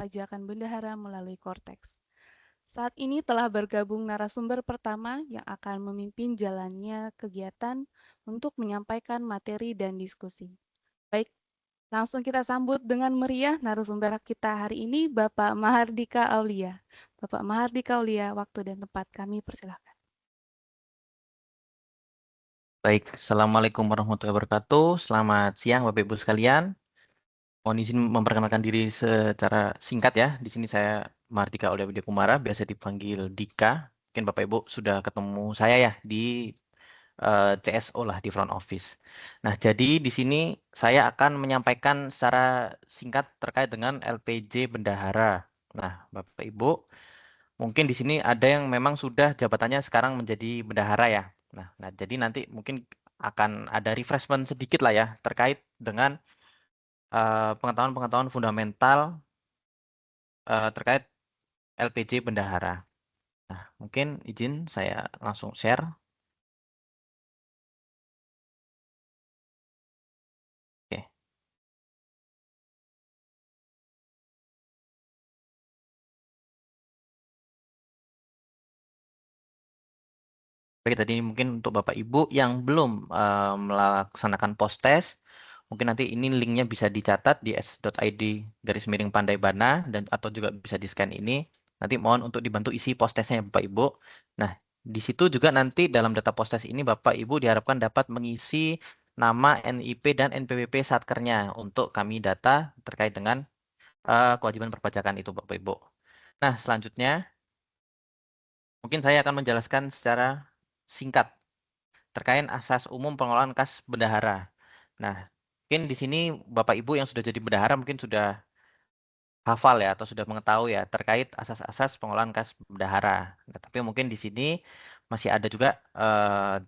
perpajakan bendahara melalui Korteks. Saat ini telah bergabung narasumber pertama yang akan memimpin jalannya kegiatan untuk menyampaikan materi dan diskusi. Baik, langsung kita sambut dengan meriah narasumber kita hari ini, Bapak Mahardika Aulia. Bapak Mahardika Aulia, waktu dan tempat kami persilahkan. Baik, Assalamualaikum warahmatullahi wabarakatuh. Selamat siang Bapak Ibu sekalian. Mohon izin memperkenalkan diri secara singkat ya. Di sini saya Mahardika Aulia Widya Kumara, biasa dipanggil Dika. Mungkin Bapak Ibu sudah ketemu saya ya di CSO lah, di front office. Nah, jadi di sini saya akan menyampaikan secara singkat terkait dengan LPJ Bendahara. Nah, Bapak Ibu, mungkin di sini ada yang memang sudah jabatannya sekarang menjadi bendahara ya. Nah, jadi nanti mungkin akan ada refreshment sedikit lah ya terkait dengan pengetahuan-pengetahuan fundamental terkait LPJ bendahara. Nah, mungkin izin saya langsung share. Oke. Oke, tadi mungkin untuk Bapak Ibu yang belum melaksanakan post test, mungkin nanti ini linknya bisa dicatat di s.id/pandaibana dan atau juga bisa di scan ini. Nanti mohon untuk dibantu isi post testnya Bapak Ibu. Nah, di situ juga nanti dalam data post test ini Bapak Ibu diharapkan dapat mengisi nama, NIP, dan NPWP satkernya untuk kami data terkait dengan kewajiban perpajakan itu Bapak Ibu. Nah, selanjutnya mungkin saya akan menjelaskan secara singkat terkait asas umum pengelolaan kas bendahara. Nah, mungkin di sini Bapak Ibu yang sudah jadi bendahara mungkin sudah hafal ya atau sudah mengetahui ya terkait asas-asas pengelolaan kas bendahara. Nah, tapi mungkin di sini masih ada juga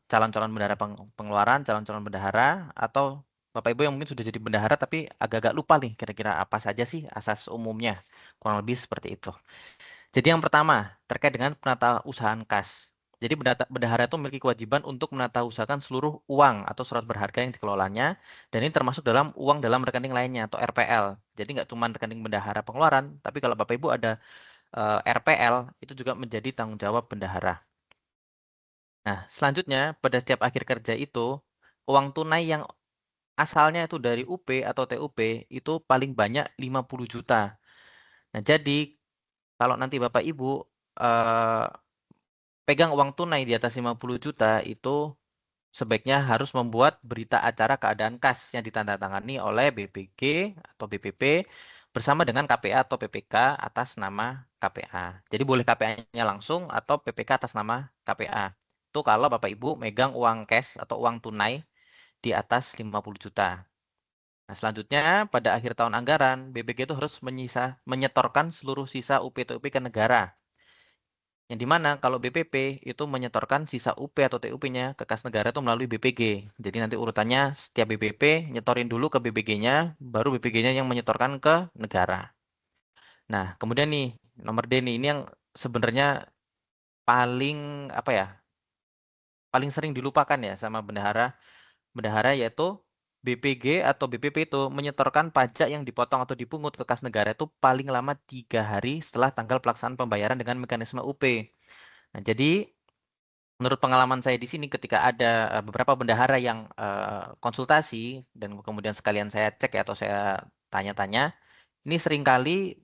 calon-calon bendahara pengeluaran, calon-calon bendahara atau Bapak Ibu yang mungkin sudah jadi bendahara tapi agak-agak lupa nih kira-kira apa saja sih asas umumnya. Kurang lebih seperti itu. Jadi yang pertama, terkait dengan penata usahaan kas. Jadi bendahara itu memiliki kewajiban untuk menata usahakan seluruh uang atau surat berharga yang dikelolanya, dan ini termasuk dalam uang dalam rekening lainnya atau RPL. Jadi nggak cuma rekening bendahara pengeluaran, tapi kalau Bapak Ibu ada RPL, itu juga menjadi tanggung jawab bendahara. Nah, selanjutnya pada setiap akhir kerja itu, uang tunai yang asalnya itu dari UP atau TUP itu paling banyak 50 juta. Nah, jadi kalau nanti Bapak Ibu pegang uang tunai di atas 50 juta itu sebaiknya harus membuat berita acara keadaan kas yang ditandatangani oleh BPG atau BPP bersama dengan KPA atau PPK atas nama KPA. Jadi boleh KPA-nya langsung atau PPK atas nama KPA. Itu kalau Bapak Ibu megang uang cash atau uang tunai di atas 50 juta. Nah, selanjutnya pada akhir tahun anggaran, BPG itu harus menyetorkan seluruh sisa UP-TUP ke negara. Yang dimana kalau BPP itu menyetorkan sisa UP atau TUP-nya ke kas negara itu melalui BPG. Jadi nanti urutannya setiap BPP nyetorin dulu ke BPG-nya, baru BPG-nya yang menyetorkan ke negara. Nah, kemudian nih nomor D nih, ini yang sebenarnya paling apa ya? Paling sering dilupakan ya sama bendahara. Bendahara yaitu BPG atau BPP itu menyetorkan pajak yang dipotong atau dipungut ke kas negara itu paling lama 3 hari setelah tanggal pelaksanaan pembayaran dengan mekanisme UP. Nah, jadi menurut pengalaman saya di sini ketika ada beberapa bendahara yang konsultasi dan kemudian sekalian saya cek ya, atau saya tanya-tanya, ini seringkali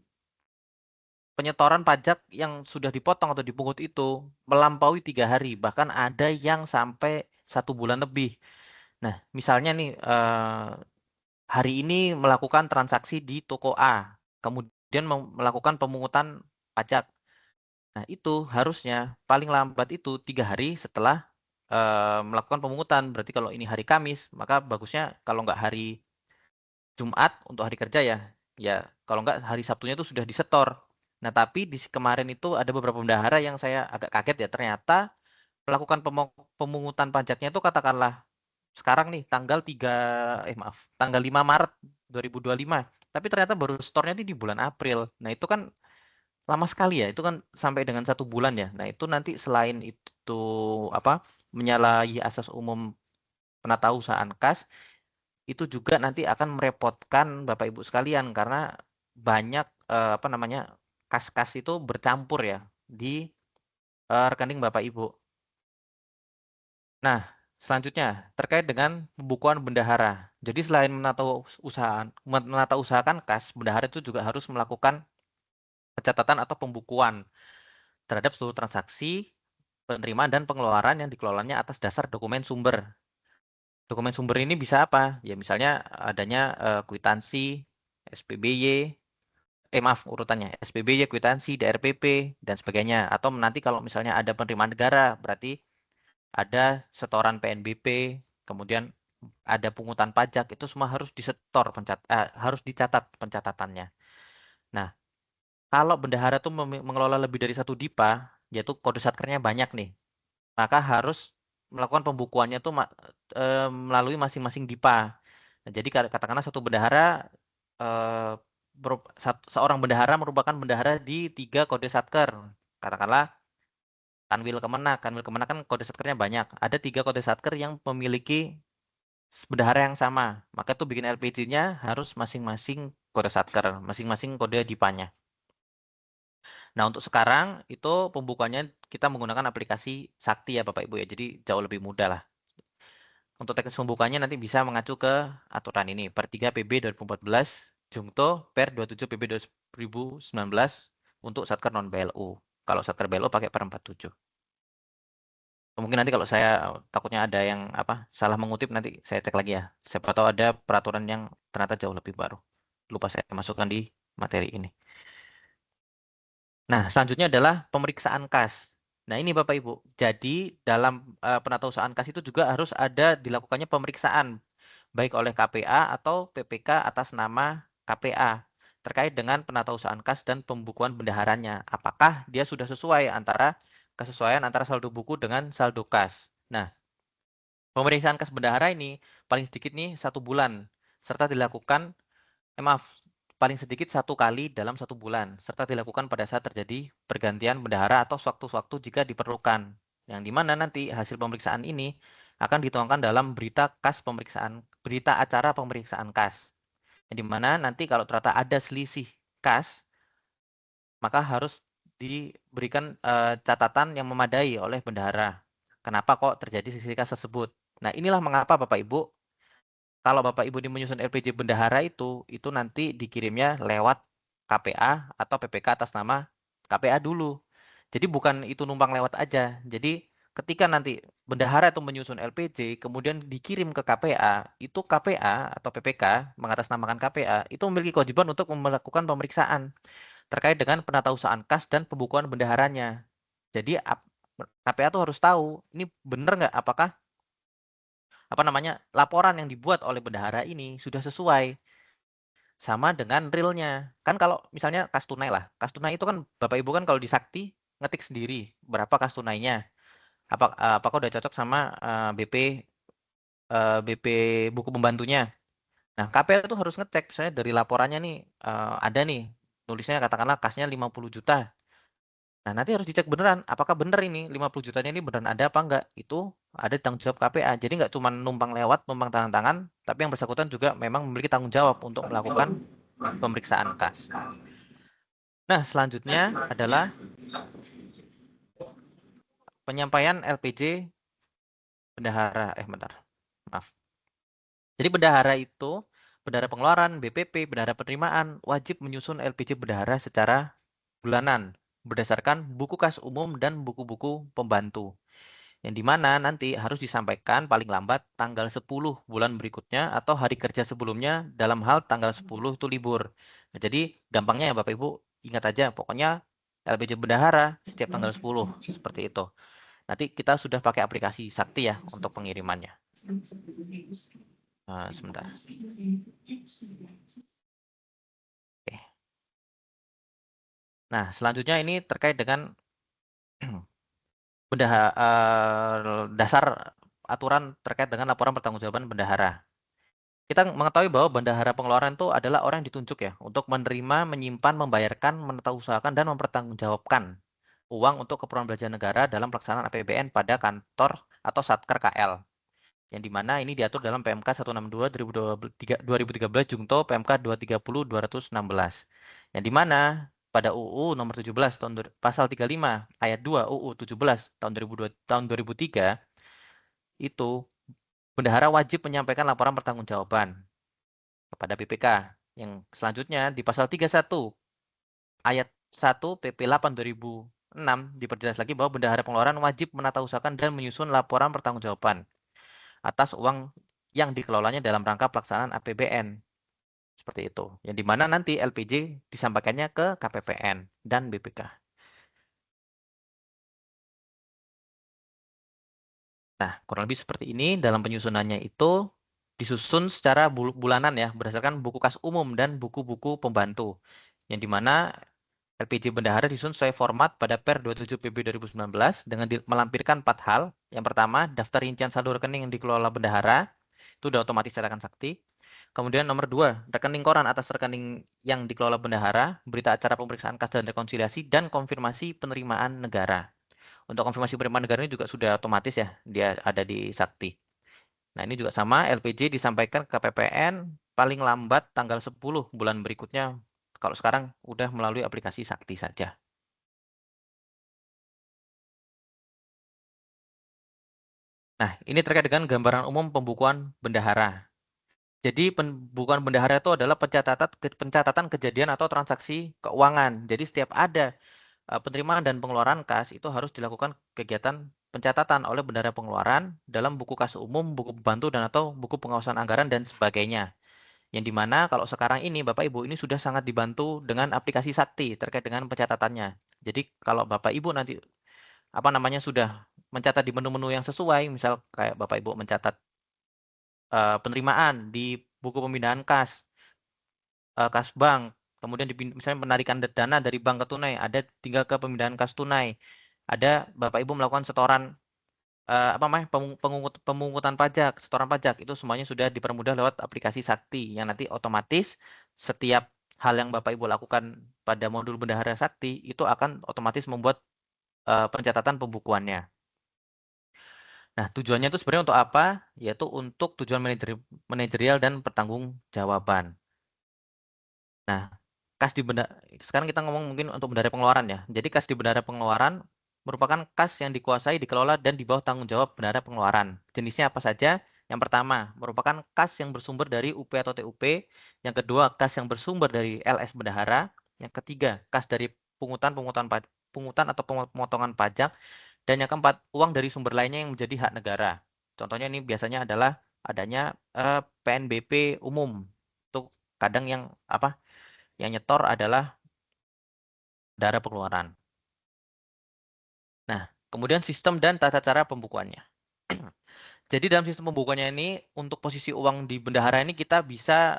penyetoran pajak yang sudah dipotong atau dipungut itu melampaui 3 hari, bahkan ada yang sampai 1 bulan lebih. Nah, misalnya nih hari ini melakukan transaksi di toko A, kemudian melakukan pemungutan pajak. Nah, itu harusnya paling lambat itu 3 hari setelah melakukan pemungutan. Berarti kalau ini hari Kamis, maka bagusnya kalau nggak hari Jumat untuk hari kerja ya kalau nggak hari Sabtunya itu sudah disetor. Nah, tapi di kemarin itu ada beberapa bendahara yang saya agak kaget ya, ternyata melakukan pemungutan pajaknya itu katakanlah sekarang nih tanggal 5 Maret 2025. Tapi ternyata baru store-nya di bulan April. Nah, itu kan lama sekali ya, itu kan sampai dengan 1 bulan ya. Nah, itu nanti selain itu apa menyalahi asas umum penatausahaan kas, itu juga nanti akan merepotkan Bapak Ibu sekalian karena banyak kas-kas itu bercampur ya di rekening Bapak Ibu. Nah, selanjutnya terkait dengan pembukuan bendahara. Jadi selain menata usahakan kas, bendahara itu juga harus melakukan pencatatan atau pembukuan terhadap seluruh transaksi, penerimaan dan pengeluaran yang dikelolanya atas dasar dokumen sumber. Dokumen sumber ini bisa apa? Ya misalnya adanya kwitansi, SPBY, urutannya SPBY, kwitansi, DRPP dan sebagainya. Atau nanti kalau misalnya ada penerimaan negara, berarti ada setoran PNBP, kemudian ada pungutan pajak, itu semua harus harus dicatat pencatatannya. Nah, kalau bendahara itu mengelola lebih dari satu DIPA, yaitu kode satkernya banyak nih, maka harus melakukan pembukuannya tuh melalui masing-masing DIPA. Nah, jadi katakanlah satu bendahara, seorang bendahara merupakan bendahara di 3 kode satker. Katakanlah Kanwil Kemenak kan kode satkernya banyak. Ada 3 kode satker yang memiliki bendahara yang sama. Maka itu bikin LPG-nya harus masing-masing kode satker, masing-masing kode DIPA-nya. Nah, untuk sekarang itu pembukuannya kita menggunakan aplikasi Sakti ya Bapak Ibu ya. Jadi jauh lebih mudah lah. Untuk teknis pembukaannya nanti bisa mengacu ke aturan ini. Per 3 PB 2014, Jungto per 27 PB 2019 untuk Satker non BLU. Kalau Satker BLU pakai per 47. Mungkin nanti kalau saya takutnya ada yang salah mengutip, nanti saya cek lagi ya. Siapa tahu ada peraturan yang ternyata jauh lebih baru. Lupa saya masukkan di materi ini. Nah, selanjutnya adalah pemeriksaan kas. Nah, ini Bapak Ibu. Jadi dalam penatausahaan kas itu juga harus ada dilakukannya pemeriksaan baik oleh KPA atau PPK atas nama KPA terkait dengan penatausahaan kas dan pembukuan bendaharanya. Apakah dia sudah sesuai kesesuaian antara saldo buku dengan saldo kas. Nah, pemeriksaan kas bendahara ini paling sedikit nih 1 bulan serta dilakukan paling sedikit 1 kali dalam 1 bulan, serta dilakukan pada saat terjadi pergantian bendahara atau sewaktu-waktu jika diperlukan. Yang dimana nanti hasil pemeriksaan ini akan dituangkan dalam berita acara pemeriksaan kas. Yang dimana nanti kalau ternyata ada selisih kas, maka harus diberikan catatan yang memadai oleh bendahara. Kenapa kok terjadi selisih kas tersebut? Nah, inilah mengapa Bapak Ibu, kalau Bapak Ibu menyusun LPJ bendahara itu nanti dikirimnya lewat KPA atau PPK atas nama KPA dulu. Jadi bukan itu numpang lewat aja. Jadi ketika nanti bendahara itu menyusun LPJ, kemudian dikirim ke KPA, itu KPA atau PPK, mengatasnamakan KPA, itu memiliki kewajiban untuk melakukan pemeriksaan terkait dengan penatausahaan kas dan pembukuan bendaharanya. Jadi KPA tuh harus tahu, ini benar nggak apakah laporan yang dibuat oleh bendahara ini sudah sesuai sama dengan realnya. Kan kalau misalnya kas tunai lah, kas tunai itu kan Bapak Ibu kan kalau di Sakti ngetik sendiri berapa kas tunainya. Apakah udah cocok sama BP buku pembantunya. Nah, KPA itu harus ngecek misalnya dari laporannya nih ada nih nulisnya katakanlah kasnya 50 juta. Nah, nanti harus dicek beneran, apakah bener ini 50 jutanya ini beneran ada apa enggak. Itu ada tanggung jawab KPA. Jadi nggak cuma numpang lewat, numpang tanda tangan, tapi yang bersangkutan juga memang memiliki tanggung jawab untuk melakukan pemeriksaan kas. Nah, selanjutnya adalah penyampaian LPJ bendahara. Maaf. Jadi bendahara pengeluaran, BPP, bendahara penerimaan, wajib menyusun LPJ bendahara secara bulanan berdasarkan buku kas umum dan buku-buku pembantu. Yang dimana nanti harus disampaikan paling lambat tanggal 10 bulan berikutnya atau hari kerja sebelumnya dalam hal tanggal 10 itu libur. Nah, jadi gampangnya ya Bapak Ibu, ingat aja pokoknya LPJ bendahara setiap tanggal 10, seperti itu. Nanti kita sudah pakai aplikasi Sakti ya untuk pengirimannya. Sebentar. Oke. Nah, selanjutnya ini terkait dengan dasar aturan terkait dengan laporan pertanggungjawaban bendahara. Kita mengetahui bahwa bendahara pengeluaran itu adalah orang yang ditunjuk ya untuk menerima, menyimpan, membayarkan, menetausahakan dan mempertanggungjawabkan uang untuk keperluan belanja negara dalam pelaksanaan APBN pada kantor atau Satker KL. Yang dimana ini diatur dalam PMK 162 2013 Jungto PMK 230 216. Yang dimana pada UU nomor 17 pasal 35 ayat 2 UU 17 tahun 2003 itu bendahara wajib menyampaikan laporan pertanggungjawaban kepada BPK. Yang selanjutnya di pasal 31 ayat 1 PP 8 2006 diperjelas lagi bahwa bendahara pengeluaran wajib menata usahakan dan menyusun laporan pertanggungjawaban atas uang yang dikelolanya dalam rangka pelaksanaan APBN. Seperti itu. Yang dimana nanti LPJ disampaikannya ke KPPN dan BPK. Nah, kurang lebih seperti ini. Dalam penyusunannya itu disusun secara bulanan ya, berdasarkan buku kas umum dan buku-buku pembantu. Yang dimana LPJ Bendahara disusun sesuai format pada Per 27 PB 2019 dengan melampirkan 4 hal. Yang pertama, daftar rincian saldo rekening yang dikelola bendahara. Itu udah otomatis serahkan sakti. Kemudian nomor 2, rekening koran atas rekening yang dikelola bendahara, berita acara pemeriksaan kas dan rekonsiliasi, dan konfirmasi penerimaan negara. Untuk konfirmasi penerimaan negara ini juga sudah otomatis ya, dia ada di Sakti. Nah ini juga sama, LPJ disampaikan ke KPPN paling lambat tanggal 10 bulan berikutnya. Kalau sekarang udah melalui aplikasi Sakti saja. Nah, ini terkait dengan gambaran umum pembukuan bendahara. Jadi pembukuan bendahara itu adalah pencatatan kejadian atau transaksi keuangan. Jadi setiap ada penerimaan dan pengeluaran kas itu harus dilakukan kegiatan pencatatan oleh bendahara pengeluaran dalam buku kas umum, buku pembantu, dan atau buku pengawasan anggaran dan sebagainya. Yang dimana kalau sekarang ini Bapak Ibu ini sudah sangat dibantu dengan aplikasi Sakti terkait dengan pencatatannya. Jadi kalau Bapak Ibu nanti sudah mencatat di menu-menu yang sesuai, misal kayak Bapak Ibu mencatat penerimaan di buku pemindahan kas, kas bank, kemudian misalnya penarikan dana dari bank ke tunai, ada tinggal ke pemindahan kas tunai, ada Bapak Ibu melakukan setoran pemungutan pajak, setoran pajak, itu semuanya sudah dipermudah lewat aplikasi Sakti yang nanti otomatis setiap hal yang Bapak Ibu lakukan pada modul Bendahara Sakti itu akan otomatis membuat pencatatan pembukuannya. Nah, tujuannya itu sebenarnya untuk apa? Yaitu untuk tujuan manajerial dan pertanggungjawaban. Nah, sekarang kita ngomong mungkin untuk bendahara pengeluaran ya. Jadi kas di bendahara pengeluaran merupakan kas yang dikuasai, dikelola, dan di bawah tanggung jawab bendahara pengeluaran. Jenisnya apa saja? Yang pertama, merupakan kas yang bersumber dari UP atau TUP. Yang kedua, kas yang bersumber dari LS bendahara. Yang ketiga, kas dari pungutan atau pemotongan pajak. Dan yang keempat, uang dari sumber lainnya yang menjadi hak negara. Contohnya ini biasanya adalah adanya PNBP umum. Itu kadang yang nyetor adalah bendahara pengeluaran. Nah, kemudian sistem dan tata cara pembukuannya. Jadi dalam sistem pembukuannya ini, untuk posisi uang di bendahara ini kita bisa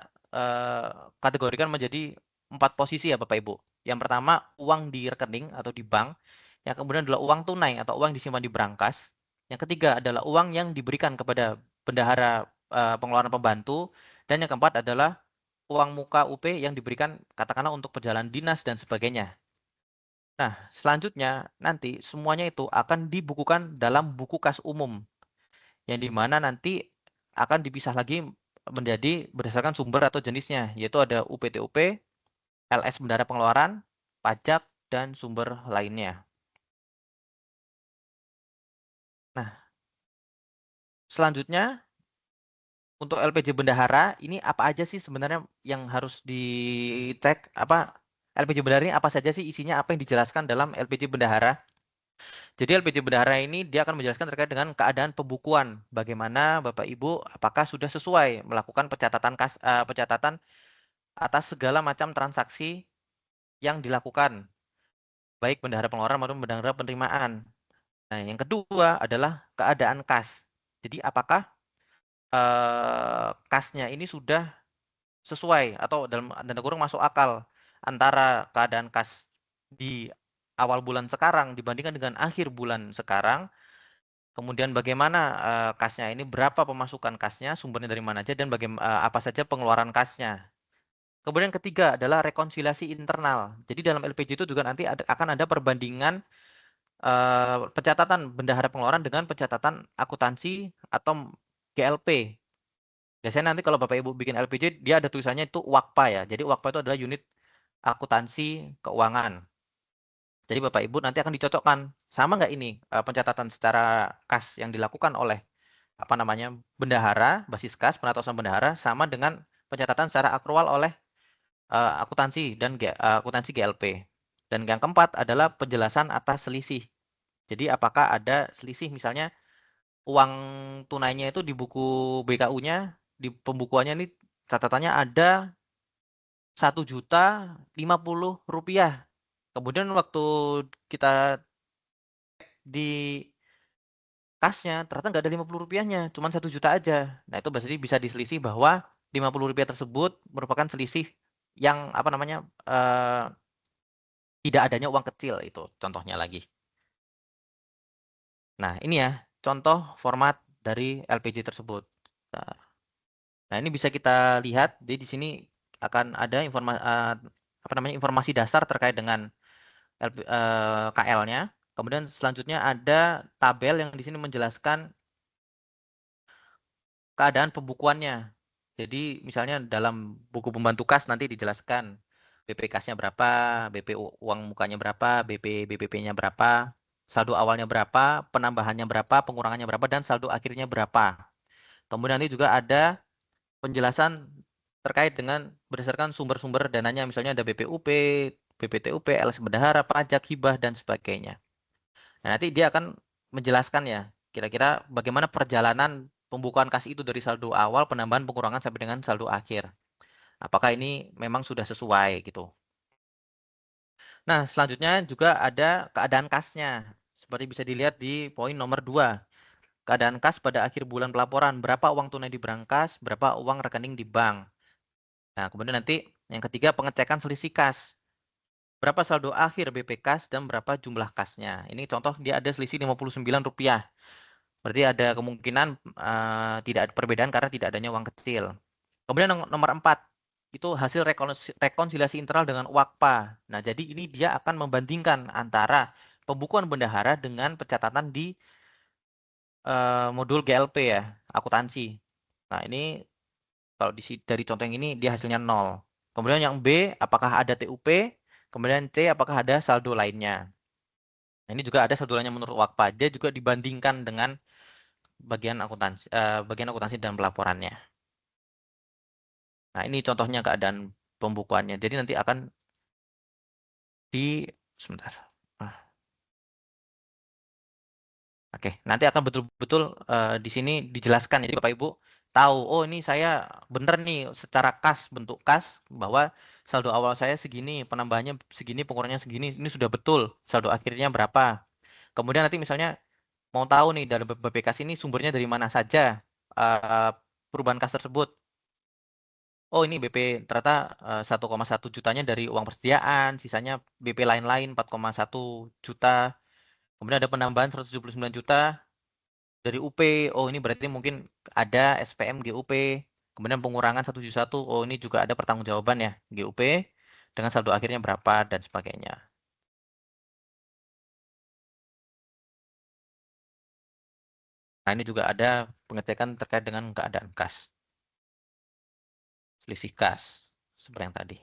kategorikan menjadi 4 posisi ya Bapak Ibu. Yang pertama, uang di rekening atau di bank. Yang kemudian adalah uang tunai atau uang disimpan di brankas. Yang ketiga adalah uang yang diberikan kepada bendahara pengeluaran pembantu. Dan yang keempat adalah uang muka UP yang diberikan katakanlah untuk perjalanan dinas dan sebagainya. Nah, selanjutnya nanti semuanya itu akan dibukukan dalam buku kas umum, yang dimana nanti akan dipisah lagi menjadi berdasarkan sumber atau jenisnya, yaitu ada UPTUP, LS bendahara pengeluaran, pajak, dan sumber lainnya. Nah, selanjutnya untuk LPJ bendahara ini apa aja sih sebenarnya yang harus dicek? LPJ bendahara ini apa saja sih isinya, apa yang dijelaskan dalam LPJ bendahara? Jadi LPJ bendahara ini dia akan menjelaskan terkait dengan keadaan pembukuan, bagaimana Bapak Ibu apakah sudah sesuai melakukan pencatatan atas segala macam transaksi yang dilakukan, baik bendahara pengeluaran maupun bendahara penerimaan. Nah, yang kedua adalah keadaan kas. Jadi apakah kasnya ini sudah sesuai atau dalam tanda kurung masuk akal antara keadaan kas di awal bulan sekarang dibandingkan dengan akhir bulan sekarang. Kemudian bagaimana kasnya ini, berapa pemasukan kasnya, sumbernya dari mana aja, dan apa saja pengeluaran kasnya. Kemudian ketiga adalah rekonsiliasi internal. Jadi dalam LPJ itu juga nanti akan ada perbandingan pencatatan bendahara pengeluaran dengan pencatatan akuntansi atau GLP. Biasanya nanti kalau Bapak Ibu bikin LPJ, dia ada tulisannya itu WAKPA ya. Jadi WAKPA itu adalah unit akuntansi keuangan. Jadi Bapak Ibu nanti akan dicocokkan, sama nggak ini pencatatan secara kas yang dilakukan oleh bendahara, basis kas, penatasan bendahara, sama dengan pencatatan secara akrual oleh akuntansi dan akuntansi GLP. Dan yang keempat adalah penjelasan atas selisih. Jadi apakah ada selisih, misalnya uang tunainya itu di buku BKU-nya, di pembukuannya ini catatannya ada 1.050.000 rupiah. Kemudian waktu kita di kasnya ternyata nggak ada 50 rupiahnya, cuma 1 juta aja. Nah itu berarti bisa diselisih bahwa 50 rupiah tersebut merupakan selisih yang tidak adanya uang kecil, itu contohnya lagi. Nah ini ya contoh format dari LPJ tersebut. Nah ini bisa kita lihat, jadi di sini akan ada informasi dasar terkait dengan KL-nya. Kemudian selanjutnya ada tabel yang di sini menjelaskan keadaan pembukuannya. Jadi misalnya dalam buku pembantu kas nanti dijelaskan BP kasnya berapa, BP uang mukanya berapa, BPP-nya berapa, saldo awalnya berapa, penambahannya berapa, pengurangannya berapa, dan saldo akhirnya berapa. Kemudian nanti juga ada penjelasan terkait dengan berdasarkan sumber-sumber dananya, misalnya ada BPUP, BPTUP, LS bendahara, pajak, hibah, dan sebagainya. Nah, nanti dia akan menjelaskan ya, kira-kira bagaimana perjalanan pembukuan kas itu dari saldo awal, penambahan, pengurangan, sampai dengan saldo akhir. Apakah ini memang sudah sesuai gitu. Nah, selanjutnya juga ada keadaan kasnya. Seperti bisa dilihat di poin nomor 2. Keadaan kas pada akhir bulan pelaporan. Berapa uang tunai di brankas, berapa uang rekening di bank. Nah, kemudian nanti yang ketiga pengecekan selisih kas. Berapa saldo akhir BP kas dan berapa jumlah kasnya. Ini contoh dia ada selisih Rp59. Berarti ada kemungkinan tidak ada perbedaan karena tidak adanya uang kecil. Kemudian nomor 4, itu hasil rekonsiliasi internal dengan WAKPA. Nah, jadi ini dia akan membandingkan antara pembukuan bendahara dengan pencatatan di modul GLP ya, akuntansi. Nah, ini kalau dari contoh yang ini dia hasilnya 0. Kemudian yang B, apakah ada TUP? Kemudian C, apakah ada saldo lainnya? Nah, ini juga ada saldo lainnya menurut WAKPA. Dia juga dibandingkan dengan bagian akuntansi dan pelaporannya. Nah, ini contohnya keadaan pembukuannya. Jadi nanti akan sebentar. Oke, nanti akan betul-betul di sini dijelaskan. Jadi Bapak Ibu tahu, oh ini saya benar nih secara kas, bentuk kas, bahwa saldo awal saya segini, penambahannya segini, pengurangannya segini, ini sudah betul. Saldo akhirnya berapa. Kemudian nanti misalnya mau tahu nih dari BPKS ini sumbernya dari mana saja perubahan kas tersebut. Oh ini BP ternyata 1,1 jutanya dari uang persediaan, sisanya BP lain-lain 4,1 juta. Kemudian ada penambahan 179 juta dari UP. Oh ini berarti mungkin ada SPM GUP. Kemudian pengurangan 171. Oh ini juga ada pertanggungjawaban ya GUP dengan saldo akhirnya berapa dan sebagainya. Nah ini juga ada pengecekan terkait dengan keadaan kas. Selisih kas seperti yang tadi.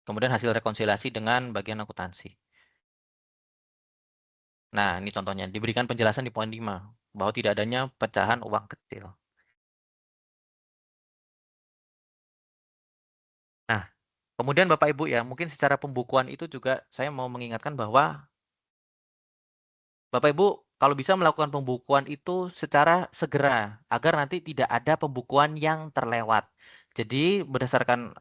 Kemudian hasil rekonsiliasi dengan bagian akuntansi. Nah, ini contohnya. Diberikan penjelasan di poin 5, bahwa tidak adanya pecahan uang kecil. Nah, kemudian Bapak Ibu ya, mungkin secara pembukuan itu juga saya mau mengingatkan bahwa Bapak Ibu kalau bisa melakukan pembukuan itu secara segera, agar nanti tidak ada pembukuan yang terlewat. Jadi berdasarkan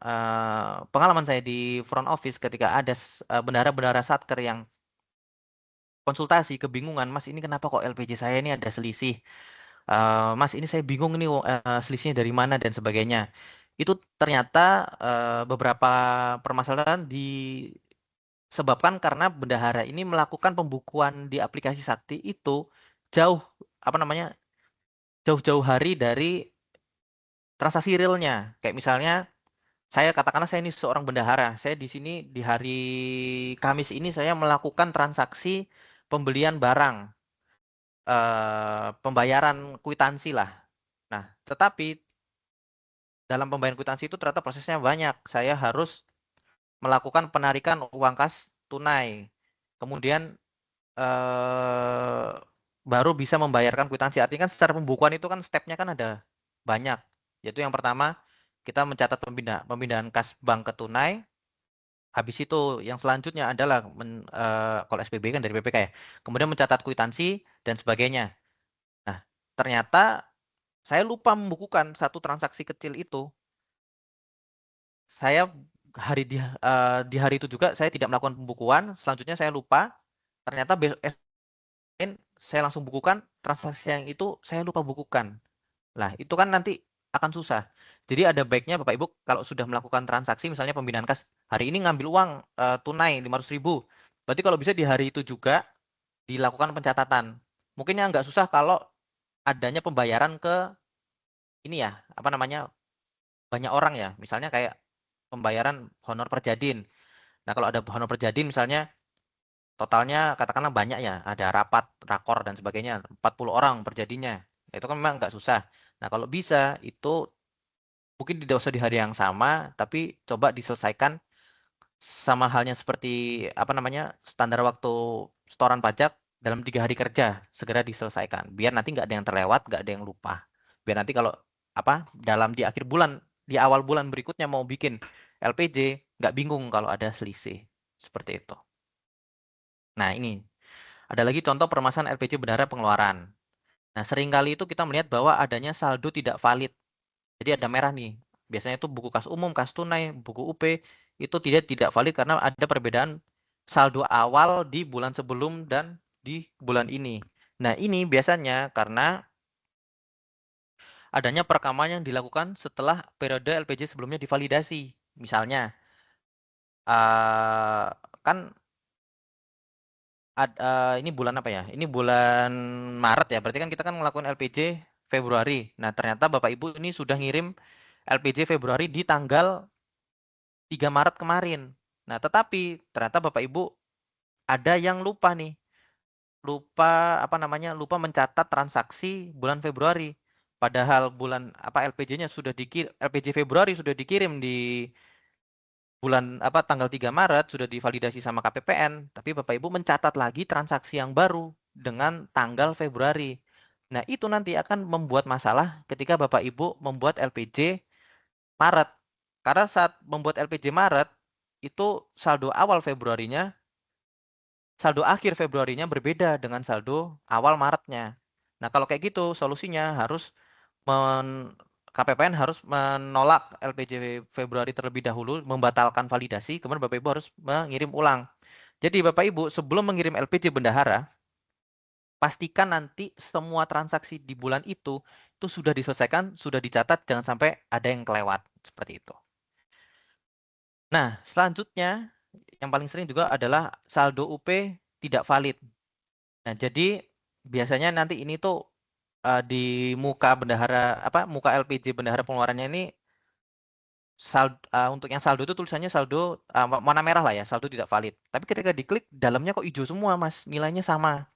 pengalaman saya di front office ketika ada bendahara-bendahara satker yang konsultasi, kebingungan, Mas ini kenapa kok LPJ saya ini ada selisih? Mas ini saya bingung nih selisihnya dari mana dan sebagainya. Itu ternyata beberapa permasalahan disebabkan karena bendahara ini melakukan pembukuan di aplikasi Sakti itu jauh jauh-jauh hari dari transaksi realnya. Kayak misalnya katakanlah saya ini seorang bendahara, saya di sini di hari Kamis ini saya melakukan transaksi pembelian barang, pembayaran kwitansi lah. Nah, tetapi dalam pembayaran kwitansi itu ternyata prosesnya banyak. Saya harus melakukan penarikan uang kas tunai. Kemudian baru bisa membayarkan kwitansi. Artinya kan secara pembukuan itu kan stepnya kan ada banyak. Yaitu yang pertama kita mencatat pemindahan kas bank ke tunai. Habis itu yang selanjutnya adalah kalau SPB kan dari BPK ya. Kemudian mencatat kwitansi dan sebagainya. Nah, ternyata saya lupa membukukan satu transaksi kecil itu. Saya di hari itu juga saya tidak melakukan pembukuan. Selanjutnya saya lupa. Ternyata saya langsung bukukan transaksi yang itu saya lupa bukukan. Nah, itu kan nanti akan susah. Jadi ada baiknya Bapak Ibu kalau sudah melakukan transaksi misalnya pembinaan kas, hari ini ngambil uang tunai 500.000. Berarti kalau bisa di hari itu juga dilakukan pencatatan. Mungkin yang nggak susah kalau adanya pembayaran ke ini ya, apa namanya, banyak orang ya. Misalnya kayak pembayaran honor perjadin. Nah, kalau ada honor perjadin misalnya totalnya katakanlah banyak ya, ada rapat, rakor dan sebagainya, 40 orang perjadinya. Itu kan memang nggak susah. Nah, kalau bisa itu mungkin tidak usah di hari yang sama, tapi coba diselesaikan sama halnya seperti apa namanya standar waktu setoran pajak dalam 3 hari kerja segera diselesaikan. Biar nanti nggak ada yang terlewat, nggak ada yang lupa. Biar nanti kalau apa dalam di akhir bulan, di awal bulan berikutnya mau bikin LPJ, nggak bingung kalau ada selisih seperti itu. Nah ini ada lagi contoh permasalahan LPJ bendahara pengeluaran. Nah seringkali itu kita melihat bahwa adanya saldo tidak valid. Jadi ada merah nih. Biasanya itu buku kas umum, kas tunai, buku UP itu tidak valid karena ada perbedaan saldo awal di bulan sebelum dan di bulan ini. Nah, ini biasanya karena adanya perekaman yang dilakukan setelah periode LPJ sebelumnya divalidasi. Misalnya, kan ini bulan apa ya? Ini bulan Maret ya. Berarti kan kita kan ngelakuin LPJ Februari. Nah, ternyata Bapak Ibu ini sudah ngirim LPJ Februari di tanggal 3 Maret kemarin. Nah, tetapi ternyata Bapak Ibu ada yang lupa nih. Lupa apa namanya? Lupa mencatat transaksi bulan Februari. Padahal bulan apa LPJ-nya sudah LPJ Februari sudah dikirim di bulan apa tanggal 3 Maret sudah divalidasi sama KPPN, tapi Bapak Ibu mencatat lagi transaksi yang baru dengan tanggal Februari. Nah, itu nanti akan membuat masalah ketika Bapak Ibu membuat LPJ Maret. Karena saat membuat LPJ Maret, itu saldo awal Februarinya, saldo akhir Februarinya berbeda dengan saldo awal Maretnya. Nah, kalau kayak gitu, solusinya harus KPPN harus menolak LPJ Februari terlebih dahulu, membatalkan validasi, kemudian Bapak Ibu harus mengirim ulang. Jadi Bapak Ibu sebelum mengirim LPJ bendahara, pastikan nanti semua transaksi di bulan itu sudah diselesaikan, sudah dicatat, jangan sampai ada yang kelewat seperti itu. Nah, selanjutnya yang paling sering juga adalah saldo UP tidak valid. Nah, jadi biasanya nanti ini tuh di muka bendahara muka LPJ bendahara pengeluarannya ini untuk yang saldo itu tulisannya saldo warna merah lah ya, saldo tidak valid. Tapi ketika diklik dalamnya kok hijau semua, Mas, nilainya sama.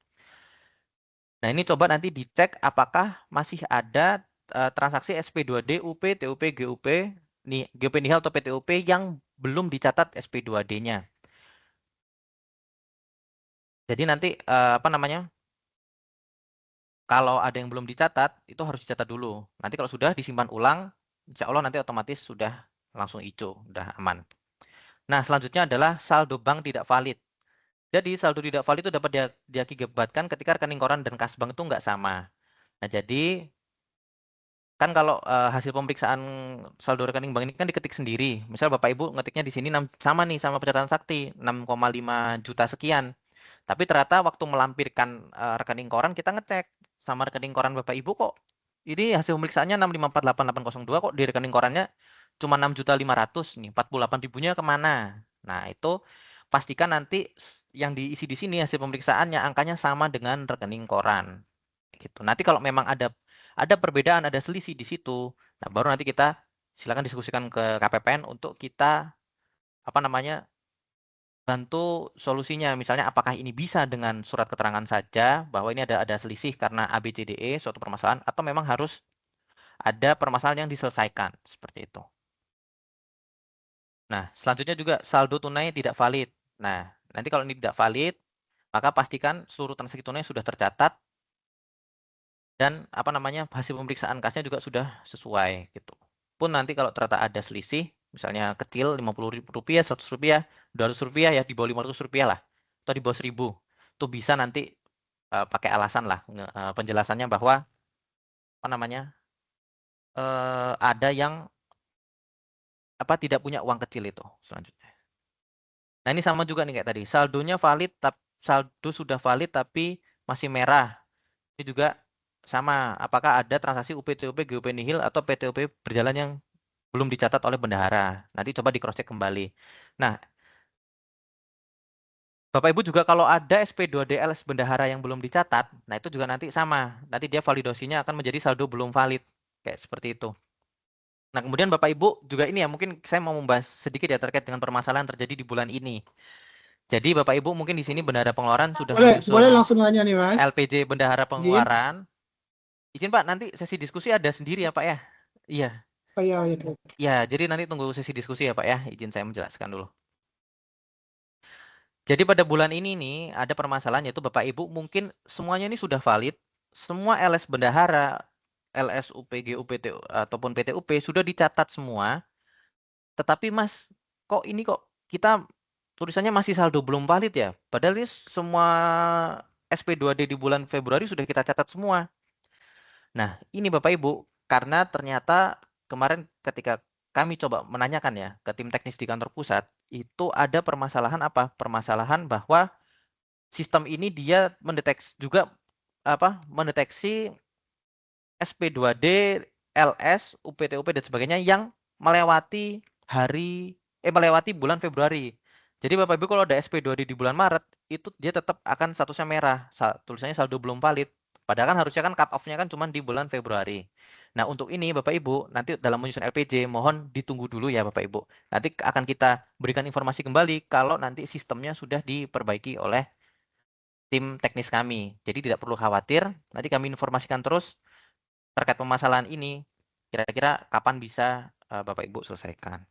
Nah, ini coba nanti dicek apakah masih ada transaksi SP2D, UP, TUP, GUP, GUP nihil atau PTUP yang belum dicatat SP2D-nya. Jadi nanti apa namanya? Kalau ada yang belum dicatat, itu harus dicatat dulu. Nanti kalau sudah disimpan ulang, insya Allah nanti otomatis sudah langsung hijau, sudah aman. Nah, selanjutnya adalah saldo bank tidak valid. Jadi saldo tidak valid itu dapat diakibatkan ketika rekening koran dan kas bank itu nggak sama. Nah, jadi kan kalau hasil pemeriksaan saldo rekening bank ini kan diketik sendiri. Misal Bapak Ibu ngetiknya di sini sama nih sama pencatatan sakti 6,5 juta sekian. Tapi ternyata waktu melampirkan rekening koran kita ngecek sama rekening koran Bapak Ibu kok ini hasil pemeriksaannya 6548802 kok di rekening korannya cuma 6.500.000 nih, 48 ribunya kemana? Nah, itu pastikan nanti yang diisi di sini hasil pemeriksaannya angkanya sama dengan rekening koran. Gitu. Nanti kalau memang ada perbedaan, ada selisih di situ, nah baru nanti kita silakan diskusikan ke KPPN untuk kita apa namanya bantu solusinya. Misalnya apakah ini bisa dengan surat keterangan saja bahwa ini ada selisih karena ABCDE suatu permasalahan atau memang harus ada permasalahan yang diselesaikan seperti itu. Nah, selanjutnya juga saldo tunai tidak valid. Nah, nanti kalau ini tidak valid, maka pastikan seluruh transaksi tunai sudah tercatat dan hasil pemeriksaan kasnya juga sudah sesuai gitu. Pun nanti kalau ternyata ada selisih, misalnya kecil Rp50.000, Rp100, Rp200 ya, di bawah Rp500 lah, atau di bawah Rp1.000, itu bisa nanti pakai alasan lah penjelasannya bahwa ada yang tidak punya uang kecil itu selanjutnya. Nah, ini sama juga nih kayak tadi. Saldo sudah valid tapi masih merah. Ini juga sama. Apakah ada transaksi UPTUP, GUP nihil atau PTUP berjalan yang belum dicatat oleh bendahara? Nanti coba di cross check kembali. Nah, Bapak Ibu juga kalau ada SP2DLS bendahara yang belum dicatat, nah itu juga nanti sama. Nanti dia validasinya akan menjadi saldo belum valid. Kayak seperti itu. Nah, kemudian Bapak Ibu juga ini ya, mungkin saya mau membahas sedikit ya terkait dengan permasalahan terjadi di bulan ini. Jadi Bapak Ibu mungkin di sini bendahara pengeluaran sudah Boleh menyusun langsung nanya nih Mas. LPJ bendahara Izin. pengeluaran. Izin Pak, nanti sesi diskusi ada sendiri ya Pak ya? Iya. Oh iya, iya. Ya, jadi nanti tunggu sesi diskusi ya Pak ya. Izin saya menjelaskan dulu. Jadi pada bulan ini nih ada permasalahan yaitu Bapak Ibu mungkin semuanya ini sudah valid. Semua LS bendahara, LS UPG, UPT ataupun PTUP sudah dicatat semua. Tetapi Mas, kok kita tulisannya masih saldo belum valid ya? Padahal ini semua SP2D di bulan Februari sudah kita catat semua. Nah, ini Bapak Ibu, karena ternyata kemarin ketika kami coba menanyakan ya ke tim teknis di kantor pusat, itu ada permasalahan apa? Permasalahan bahwa sistem ini dia mendeteksi SP2D, LS, UPTUP dan sebagainya yang melewati melewati bulan Februari. Jadi Bapak Ibu kalau ada SP2D di bulan Maret, itu dia tetap akan statusnya merah. Tulisannya saldo belum valid. Padahal kan harusnya kan cut off-nya kan cuma di bulan Februari. Nah, untuk ini Bapak Ibu, nanti dalam menyusun LPJ mohon ditunggu dulu ya Bapak Ibu. Nanti akan kita berikan informasi kembali kalau nanti sistemnya sudah diperbaiki oleh tim teknis kami. Jadi tidak perlu khawatir, nanti kami informasikan terus terkait permasalahan ini, kira-kira kapan bisa Bapak Ibu selesaikan.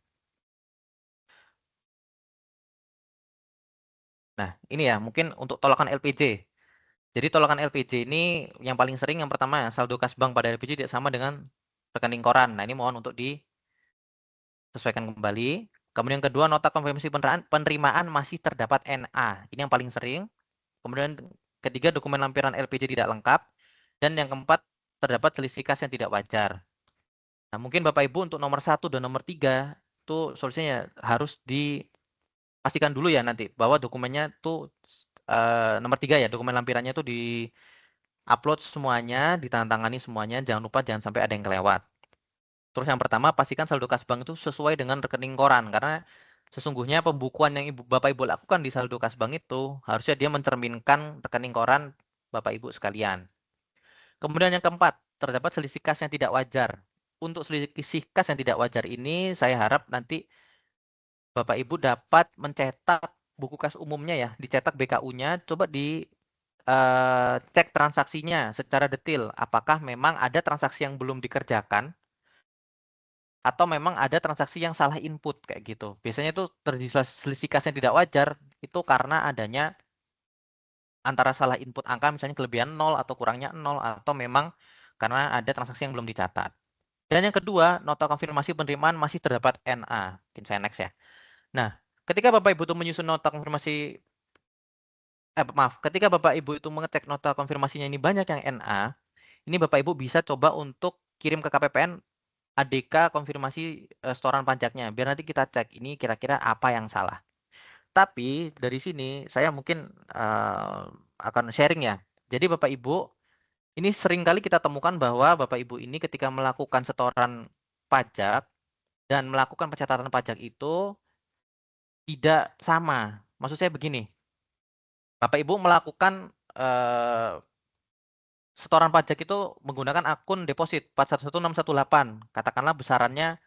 Nah, ini ya mungkin untuk tolakan LPJ. Jadi tolakan LPJ ini yang paling sering yang pertama saldo kas bank pada LPJ tidak sama dengan rekening koran. Nah, ini mohon untuk disesuaikan kembali. Kemudian yang kedua, nota konfirmasi penerimaan masih terdapat NA. Ini yang paling sering. Kemudian ketiga, dokumen lampiran LPJ tidak lengkap. Dan yang keempat, terdapat selisih kas yang tidak wajar. Nah, mungkin Bapak Ibu untuk nomor 1 dan nomor 3 itu solusinya harus dipastikan dulu ya nanti bahwa dokumennya tuh nomor 3 ya, dokumen lampirannya itu di-upload semuanya, ditandatangani semuanya, jangan sampai ada yang kelewat. Terus yang pertama, pastikan saldo kas bank itu sesuai dengan rekening koran karena sesungguhnya pembukuan yang Bapak Ibu lakukan di saldo kas bank itu harusnya dia mencerminkan rekening koran Bapak Ibu sekalian. Kemudian yang keempat, terdapat selisih kas yang tidak wajar. Untuk selisih kas yang tidak wajar ini, saya harap nanti Bapak Ibu dapat mencetak buku kas umumnya ya, dicetak BKU-nya, coba cek transaksinya secara detail. Apakah memang ada transaksi yang belum dikerjakan, atau memang ada transaksi yang salah input kayak gitu. Biasanya itu terjadi selisih kas yang tidak wajar, itu karena adanya antara salah input angka, misalnya kelebihan 0 atau kurangnya 0, atau memang karena ada transaksi yang belum dicatat. Dan yang kedua, nota konfirmasi penerimaan masih terdapat NA. Mungkin saya next ya. Nah, ketika Bapak Ibu itu menyusun nota konfirmasi, ketika Bapak Ibu itu mengecek nota konfirmasinya ini banyak yang NA, ini Bapak Ibu bisa coba untuk kirim ke KPPN ADK konfirmasi setoran pajaknya, biar nanti kita cek ini kira-kira apa yang salah. Tapi dari sini saya mungkin akan sharing ya. Jadi Bapak Ibu, ini sering kali kita temukan bahwa Bapak Ibu ini ketika melakukan setoran pajak dan melakukan pencatatan pajak itu tidak sama. Maksud saya begini, Bapak Ibu melakukan setoran pajak itu menggunakan akun deposit 411618, katakanlah besarannya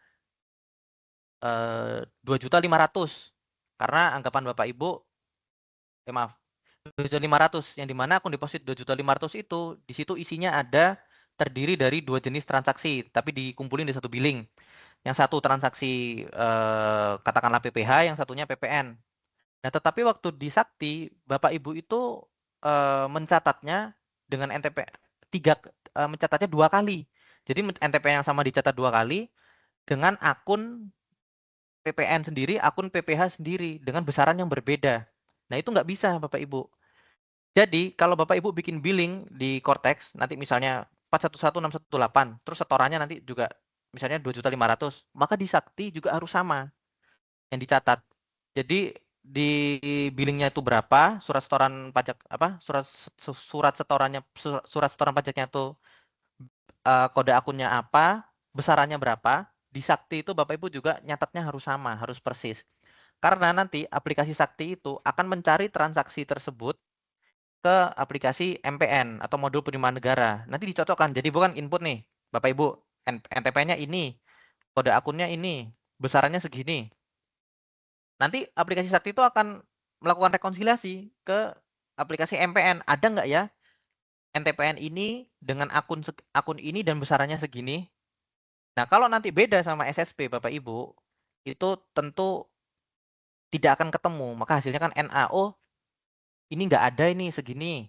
2.500.000 karena anggapan Bapak Ibu, maaf, 2.500.000 yang dimana akun deposit 2.500.000 itu di situ isinya terdiri dari 2 jenis transaksi tapi dikumpulin di satu billing. Yang satu transaksi katakanlah PPh, yang satunya PPN. Nah, tetapi waktu di Sakti, Bapak Ibu itu mencatatnya dengan NTP mencatatnya 2 kali. Jadi NTP yang sama dicatat 2 kali dengan akun PPN sendiri, akun PPh sendiri dengan besaran yang berbeda. Nah, itu nggak bisa Bapak Ibu. Jadi, kalau Bapak Ibu bikin billing di Cortex, nanti misalnya 411618, terus setorannya nanti juga misalnya 2.500.000, maka di Sakti juga harus sama yang dicatat. Jadi di billingnya itu berapa, surat setoran pajak apa, surat setorannya surat setoran pajaknya itu kode akunnya apa, besarannya berapa. Di Sakti itu Bapak Ibu juga nyatatnya harus sama, harus persis. Karena nanti aplikasi Sakti itu akan mencari transaksi tersebut ke aplikasi MPN atau modul penerimaan negara. Nanti dicocokkan. Jadi bukan input nih, Bapak Ibu, NTP-nya ini, kode akunnya ini, besarannya segini. Nanti aplikasi Sakti itu akan melakukan rekonsiliasi ke aplikasi MPN. Ada nggak ya NTPN ini dengan akun ini dan besarannya segini? Nah, kalau nanti beda sama SSP Bapak Ibu, itu tentu tidak akan ketemu. Maka hasilnya kan NA. Oh, ini nggak ada ini segini.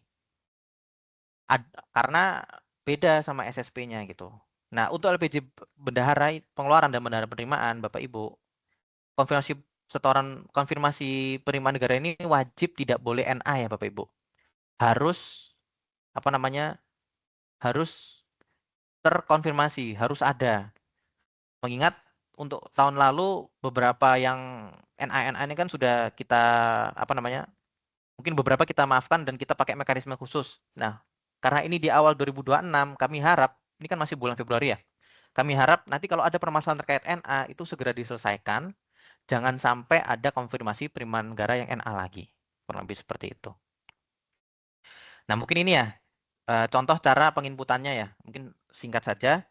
Karena beda sama SSP-nya gitu. Nah, untuk LPJ bendahara pengeluaran dan bendahara penerimaan, Bapak Ibu, konfirmasi penerimaan negara ini wajib tidak boleh NA ya Bapak Ibu. Harus apa namanya? Harus terkonfirmasi, harus ada. Mengingat untuk tahun lalu beberapa yang NA ini kan sudah kita apa namanya? Mungkin beberapa kita maafkan dan kita pakai mekanisme khusus. Nah, karena ini di awal 2026, kami harap, ini kan masih bulan Februari ya, kami harap nanti kalau ada permasalahan terkait NA itu segera diselesaikan, jangan sampai ada konfirmasi penerimaan negara yang NA lagi. Kurang lebih seperti itu. Nah, mungkin ini ya, contoh cara penginputannya ya, mungkin singkat saja.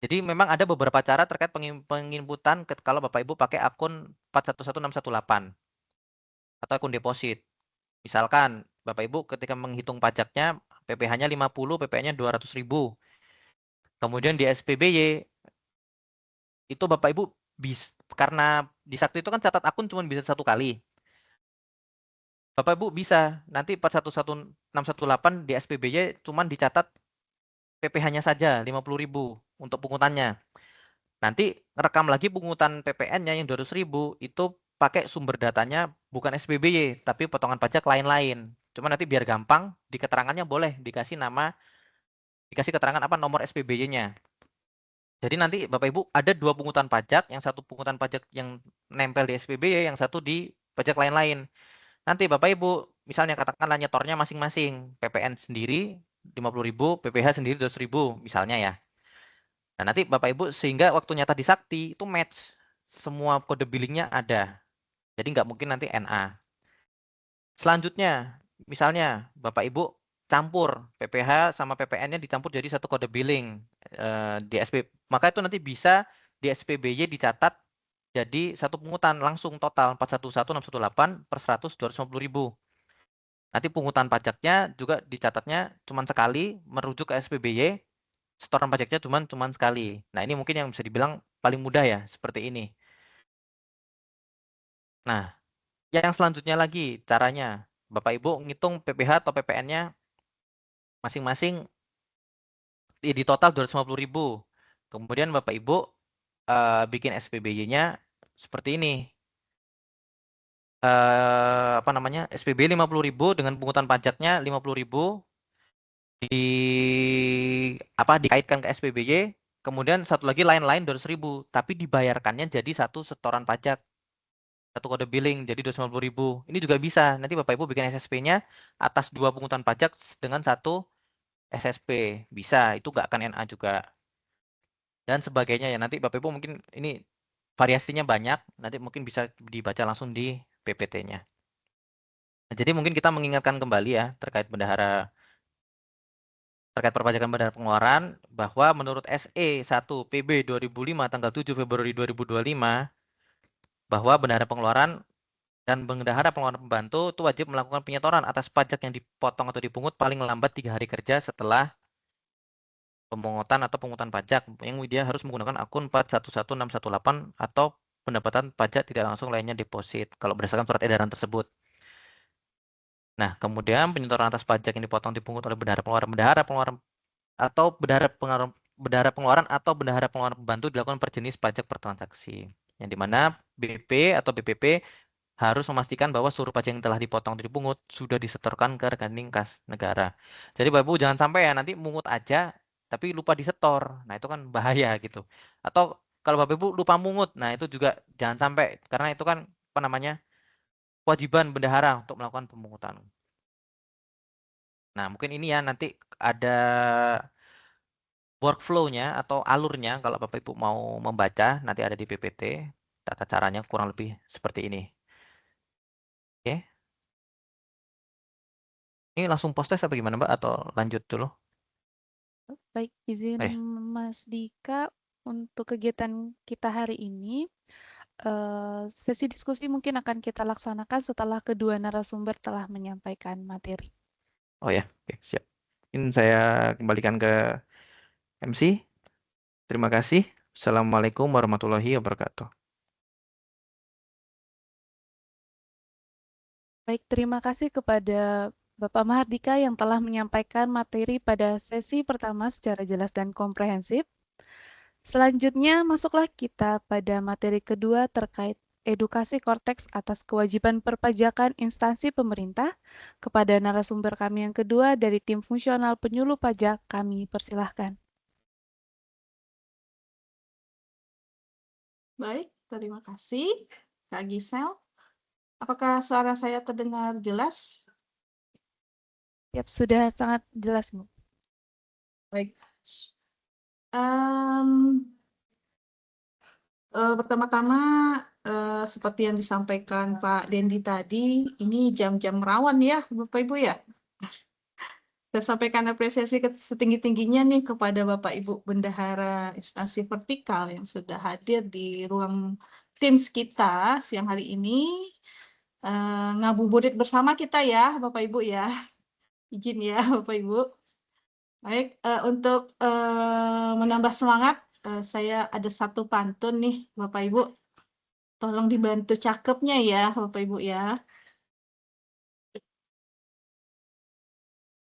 Jadi memang ada beberapa cara terkait penginputan kalau Bapak Ibu pakai akun 411618 atau akun deposit. Misalkan Bapak Ibu ketika menghitung pajaknya PPh-nya 50, PPN-nya 200.000. Kemudian di SPBY itu Bapak Ibu karena di Sakti itu kan catat akun cuma bisa 1 kali. Bapak Ibu bisa nanti 411618 di SPBY cuma dicatat PPh-nya saja 50.000 untuk pungutannya. Nanti rekam lagi pungutan PPN-nya yang 200.000 itu pakai sumber datanya bukan SPBY tapi potongan pajak lain-lain. Cuma nanti biar gampang di keterangannya boleh dikasih keterangan apa nomor SPBY-nya. Jadi nanti Bapak Ibu ada 2 pungutan pajak, yang satu pungutan pajak yang nempel di SPBY, yang satu di pajak lain-lain. Nanti Bapak Ibu misalnya katakanlah nyetornya masing-masing, PPN sendiri 50.000, PPh sendiri 200.000 misalnya ya. Nah, nanti Bapak Ibu sehingga waktu nyata di Sakti itu match semua kode billingnya ada. Jadi nggak mungkin nanti NA. Selanjutnya, misalnya Bapak Ibu campur PPh sama PPN-nya dicampur jadi satu kode billing di maka itu nanti bisa di SPBY dicatat jadi satu pungutan langsung total 411618 per 100 250.000. Nanti pungutan pajaknya juga dicatatnya cuma sekali merujuk ke SPBY, setoran pajaknya cuma sekali. Nah, ini mungkin yang bisa dibilang paling mudah ya, seperti ini. Nah, yang selanjutnya lagi caranya, Bapak Ibu ngitung PPh atau PPN-nya masing-masing di total 250.000. Kemudian Bapak Ibu bikin SPBY-nya seperti ini. Apa namanya? SPBY 50.000 dengan pungutan pajaknya 50.000 dikaitkan ke SPBY. Kemudian satu lagi lain-lain 200.000, tapi dibayarkannya jadi satu setoran pajak, satu kode billing jadi 250.000. Ini juga bisa. Nanti Bapak Ibu bikin SSP-nya atas 2 pungutan pajak dengan satu SSP. Bisa, itu nggak akan NA juga. Dan sebagainya ya. Nanti Bapak Ibu mungkin ini variasinya banyak, nanti mungkin bisa dibaca langsung di PPT-nya. Nah, jadi mungkin kita mengingatkan kembali ya terkait perpajakan bendahara pengeluaran bahwa menurut SE 1 PB 2005 tanggal 7 Februari 2025 bahwa bendahara pengeluaran dan bendahara pengeluaran pembantu itu wajib melakukan penyetoran atas pajak yang dipotong atau dipungut paling lambat 3 hari kerja setelah pemungutan atau pungutan pajak yang dia harus menggunakan akun 411618 atau pendapatan pajak tidak langsung lainnya deposit kalau berdasarkan surat edaran tersebut. Nah, kemudian penyetoran atas pajak yang dipotong dipungut oleh bendahara pengeluaran atau bendahara pengeluaran atau bendahara pengeluaran pembantu dilakukan per jenis pajak per transaksi. Yang dimana BP atau BPP harus memastikan bahwa seluruh pajak yang telah dipotong atau dipungut sudah disetorkan ke rekening kas negara. Jadi Bapak Ibu jangan sampai ya nanti mungut aja tapi lupa disetor. Nah, itu kan bahaya gitu. Atau kalau Bapak Ibu lupa mungut, nah itu juga jangan sampai karena itu kan apa namanya? Kewajiban bendahara untuk melakukan pemungutan. Nah, mungkin ini ya nanti ada workflow-nya atau alurnya kalau Bapak Ibu mau membaca nanti ada di PPT. Tata caranya kurang lebih seperti ini. Oke. Ini langsung post test apa gimana Mbak atau lanjut dulu? Baik, izin Eh, Mas Dika, untuk kegiatan kita hari ini, sesi diskusi mungkin akan kita laksanakan setelah kedua narasumber telah menyampaikan materi. oh ya, oke, siap. Mungkin saya kembalikan ke MC. Terima kasih. Assalamualaikum warahmatullahi wabarakatuh. Baik, terima kasih kepada Bapak Mahardika yang telah menyampaikan materi pada sesi pertama secara jelas dan komprehensif. Selanjutnya, masuklah kita pada materi kedua terkait edukasi korteks atas kewajiban perpajakan instansi pemerintah. Kepada narasumber kami yang kedua dari tim fungsional penyuluh pajak, kami persilahkan. Baik, terima kasih Kak Gisel. Apakah suara saya terdengar jelas? Siap, sudah sangat jelas, Bu. Baik. Pertama-tama, seperti yang disampaikan Pak Dendi tadi, ini jam-jam rawan ya, Bapak Ibu ya. Saya sampaikan apresiasi setinggi-tingginya nih kepada Bapak Ibu Bendahara Instansi Vertikal yang sudah hadir di ruang Teams kita siang hari ini. Ngabuburit bersama kita ya, Bapak Ibu ya. Izin ya, Bapak Ibu. Baik, untuk menambah semangat, saya ada satu pantun nih, Bapak Ibu. Tolong dibantu cakepnya ya, Bapak Ibu ya.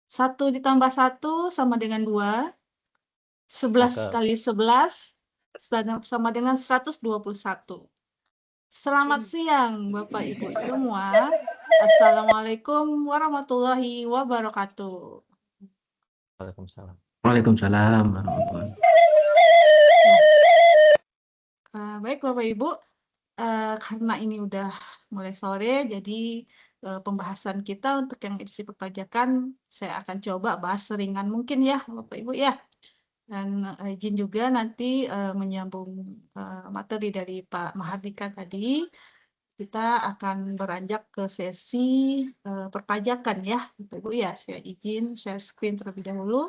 1 ditambah 1 sama dengan 2. 11 Cakep. kali 11 sama dengan 121. Selamat siang, Bapak Ibu semua. Assalamualaikum warahmatullahi wabarakatuh. Waalaikumsalam. Waalaikumsalam warahmatullahi. Baik Bapak Ibu, karena ini udah mulai sore, jadi pembahasan kita untuk yang edisi perpajakan, saya akan coba bahas seringan mungkin ya Bapak Ibu ya. Dan izin juga nanti menyambung materi dari Pak Mahardika tadi, kita akan beranjak ke sesi perpajakan ya Bapak Ibu ya. Saya izin share screen terlebih dahulu.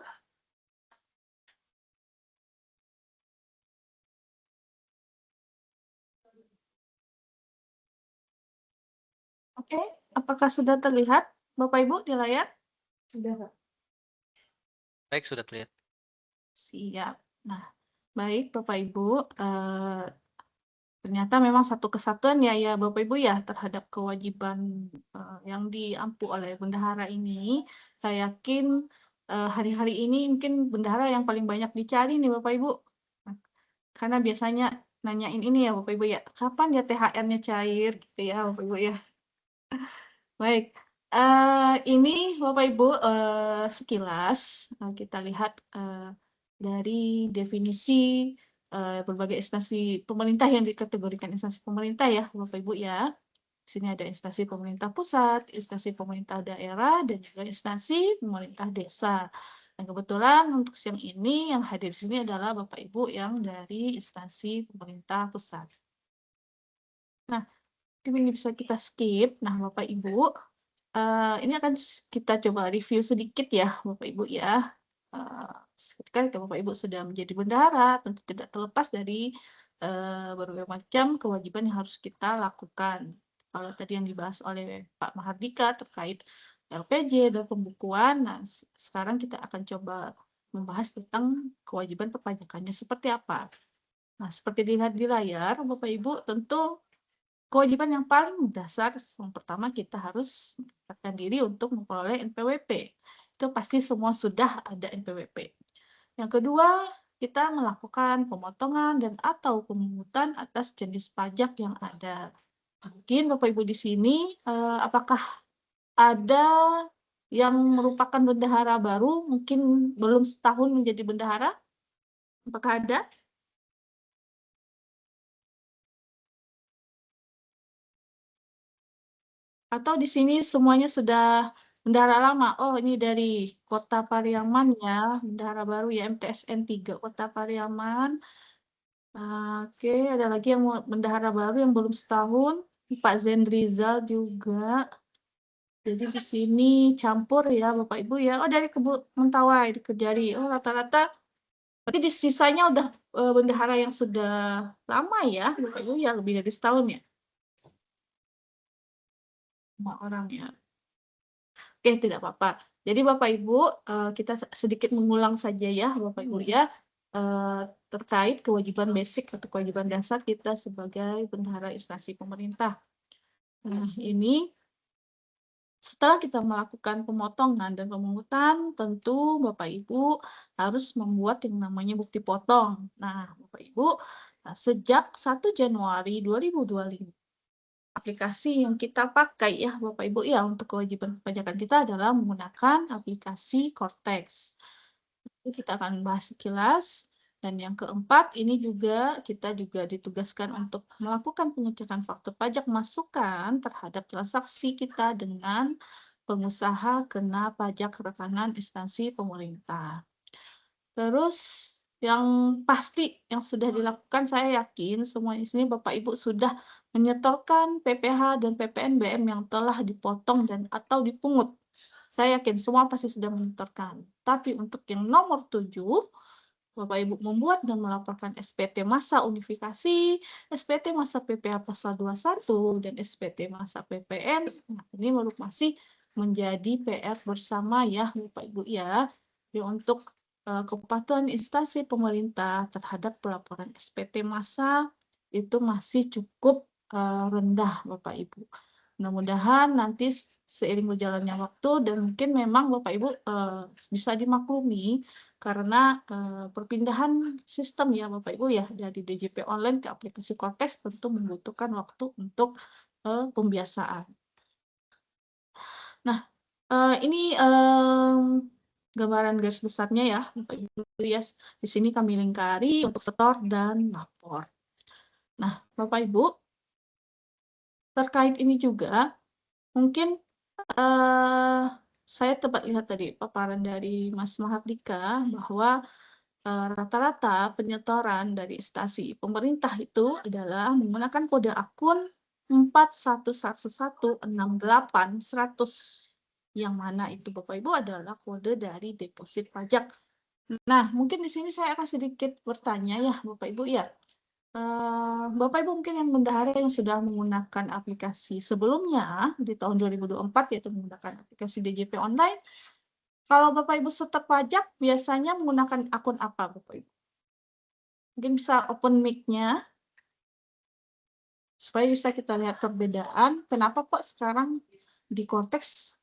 Oke, apakah sudah terlihat Bapak Ibu di layar? Sudah. Baik, sudah terlihat. Siap. Nah, baik Bapak Ibu, ternyata memang satu kesatuan ya Bapak Ibu ya terhadap kewajiban yang diampu oleh bendahara ini. Saya yakin hari-hari ini mungkin bendahara yang paling banyak dicari nih Bapak Ibu. Karena biasanya nanyain ini ya Bapak Ibu ya, kapan ya THR-nya cair gitu ya Bapak Ibu ya. Baik, ini Bapak Ibu sekilas kita lihat dari definisi berbagai instansi pemerintah yang dikategorikan instansi pemerintah ya Bapak Ibu ya. Di sini ada instansi pemerintah pusat, instansi pemerintah daerah, dan juga instansi pemerintah desa. Dan kebetulan untuk siang ini yang hadir di sini adalah Bapak Ibu yang dari instansi pemerintah pusat. Nah, ini bisa kita skip. Nah, Bapak Ibu, ini akan kita coba review sedikit ya, Bapak Ibu ya. Ketika Bapak Ibu sudah menjadi bendahara, tentu tidak terlepas dari berbagai macam kewajiban yang harus kita lakukan. Kalau tadi yang dibahas oleh Pak Mahardika terkait LPJ dan pembukuan, nah sekarang kita akan coba membahas tentang kewajiban perpajakannya seperti apa. Nah, seperti dilihat di layar, Bapak Ibu, tentu kewajiban yang paling mendasar, yang pertama kita harus mendaftarkan diri untuk memperoleh NPWP. Itu pasti semua sudah ada NPWP. Yang kedua, kita melakukan pemotongan dan atau pemungutan atas jenis pajak yang ada. Mungkin Bapak Ibu di sini, apakah ada yang merupakan bendahara baru, mungkin belum setahun menjadi bendahara? Apakah ada? Atau di sini semuanya sudah bendahara lama? Oh, ini dari Kota Pariaman ya, bendahara baru ya, MTSN 3 Kota Pariaman. Oke, ada lagi yang bendahara baru yang belum setahun, Pak Zendrizal juga. Jadi di sini campur ya Bapak Ibu ya. Oh, dari Mentawai di Kejari. Oh, rata-rata berarti di sisanya udah bendahara yang sudah lama ya Bapak Ibu ya, lebih dari setahun ya. 5 orang ya. Oke, tidak apa-apa. Jadi Bapak Ibu, kita sedikit mengulang saja ya Bapak Ibu ya, terkait kewajiban basic atau kewajiban dasar kita sebagai bendahara instansi pemerintah. Nah, ini setelah kita melakukan pemotongan dan pemungutan, tentu Bapak Ibu harus membuat yang namanya bukti potong. Nah, Bapak Ibu, sejak 1 Januari 2025, aplikasi yang kita pakai ya Bapak Ibu ya untuk kewajiban perpajakan kita adalah menggunakan aplikasi Cortex. Kita akan bahas sekilas. Dan yang keempat, ini juga kita juga ditugaskan untuk melakukan pengecekan faktur pajak masukan terhadap transaksi kita dengan pengusaha kena pajak rekanan instansi pemerintah. Terus yang pasti yang sudah dilakukan, saya yakin semua di sini Bapak Ibu sudah menyetorkan PPh dan PPNBM yang telah dipotong dan atau dipungut. Saya yakin semua pasti sudah menyetorkan. Tapi untuk yang nomor 7, Bapak Ibu membuat dan melaporkan SPT masa unifikasi, SPT masa PPh pasal 21, dan SPT masa PPN. Nah, ini masih menjadi PR bersama ya Bapak Ibu ya. Jadi untuk kepatuhan instansi pemerintah terhadap pelaporan SPT masa itu masih cukup rendah Bapak Ibu. Mudah-mudahan nanti seiring berjalannya waktu dan mungkin memang Bapak Ibu bisa dimaklumi karena perpindahan sistem ya Bapak Ibu ya dari DJP online ke aplikasi Cortex tentu membutuhkan waktu untuk pembiasaan. Nah, ini gambaran garis besarnya ya Bapak Ibu ya. Di sini kami lingkari untuk setor dan lapor. Nah, Bapak Ibu, terkait ini juga mungkin saya tempat lihat tadi paparan dari Mas Mahardika bahwa rata-rata penyetoran dari instansi pemerintah itu adalah menggunakan kode akun 41116800 yang mana itu Bapak Ibu adalah kode dari deposit pajak. Nah, mungkin di sini saya akan sedikit bertanya ya Bapak Ibu ya. Bapak Ibu mungkin yang bendahara yang sudah menggunakan aplikasi sebelumnya di tahun 2024 yaitu menggunakan aplikasi DJP online. Kalau Bapak Ibu setor pajak biasanya menggunakan akun apa Bapak Ibu? Mungkin bisa open mic-nya supaya bisa kita lihat perbedaan. Kenapa kok sekarang di Cortex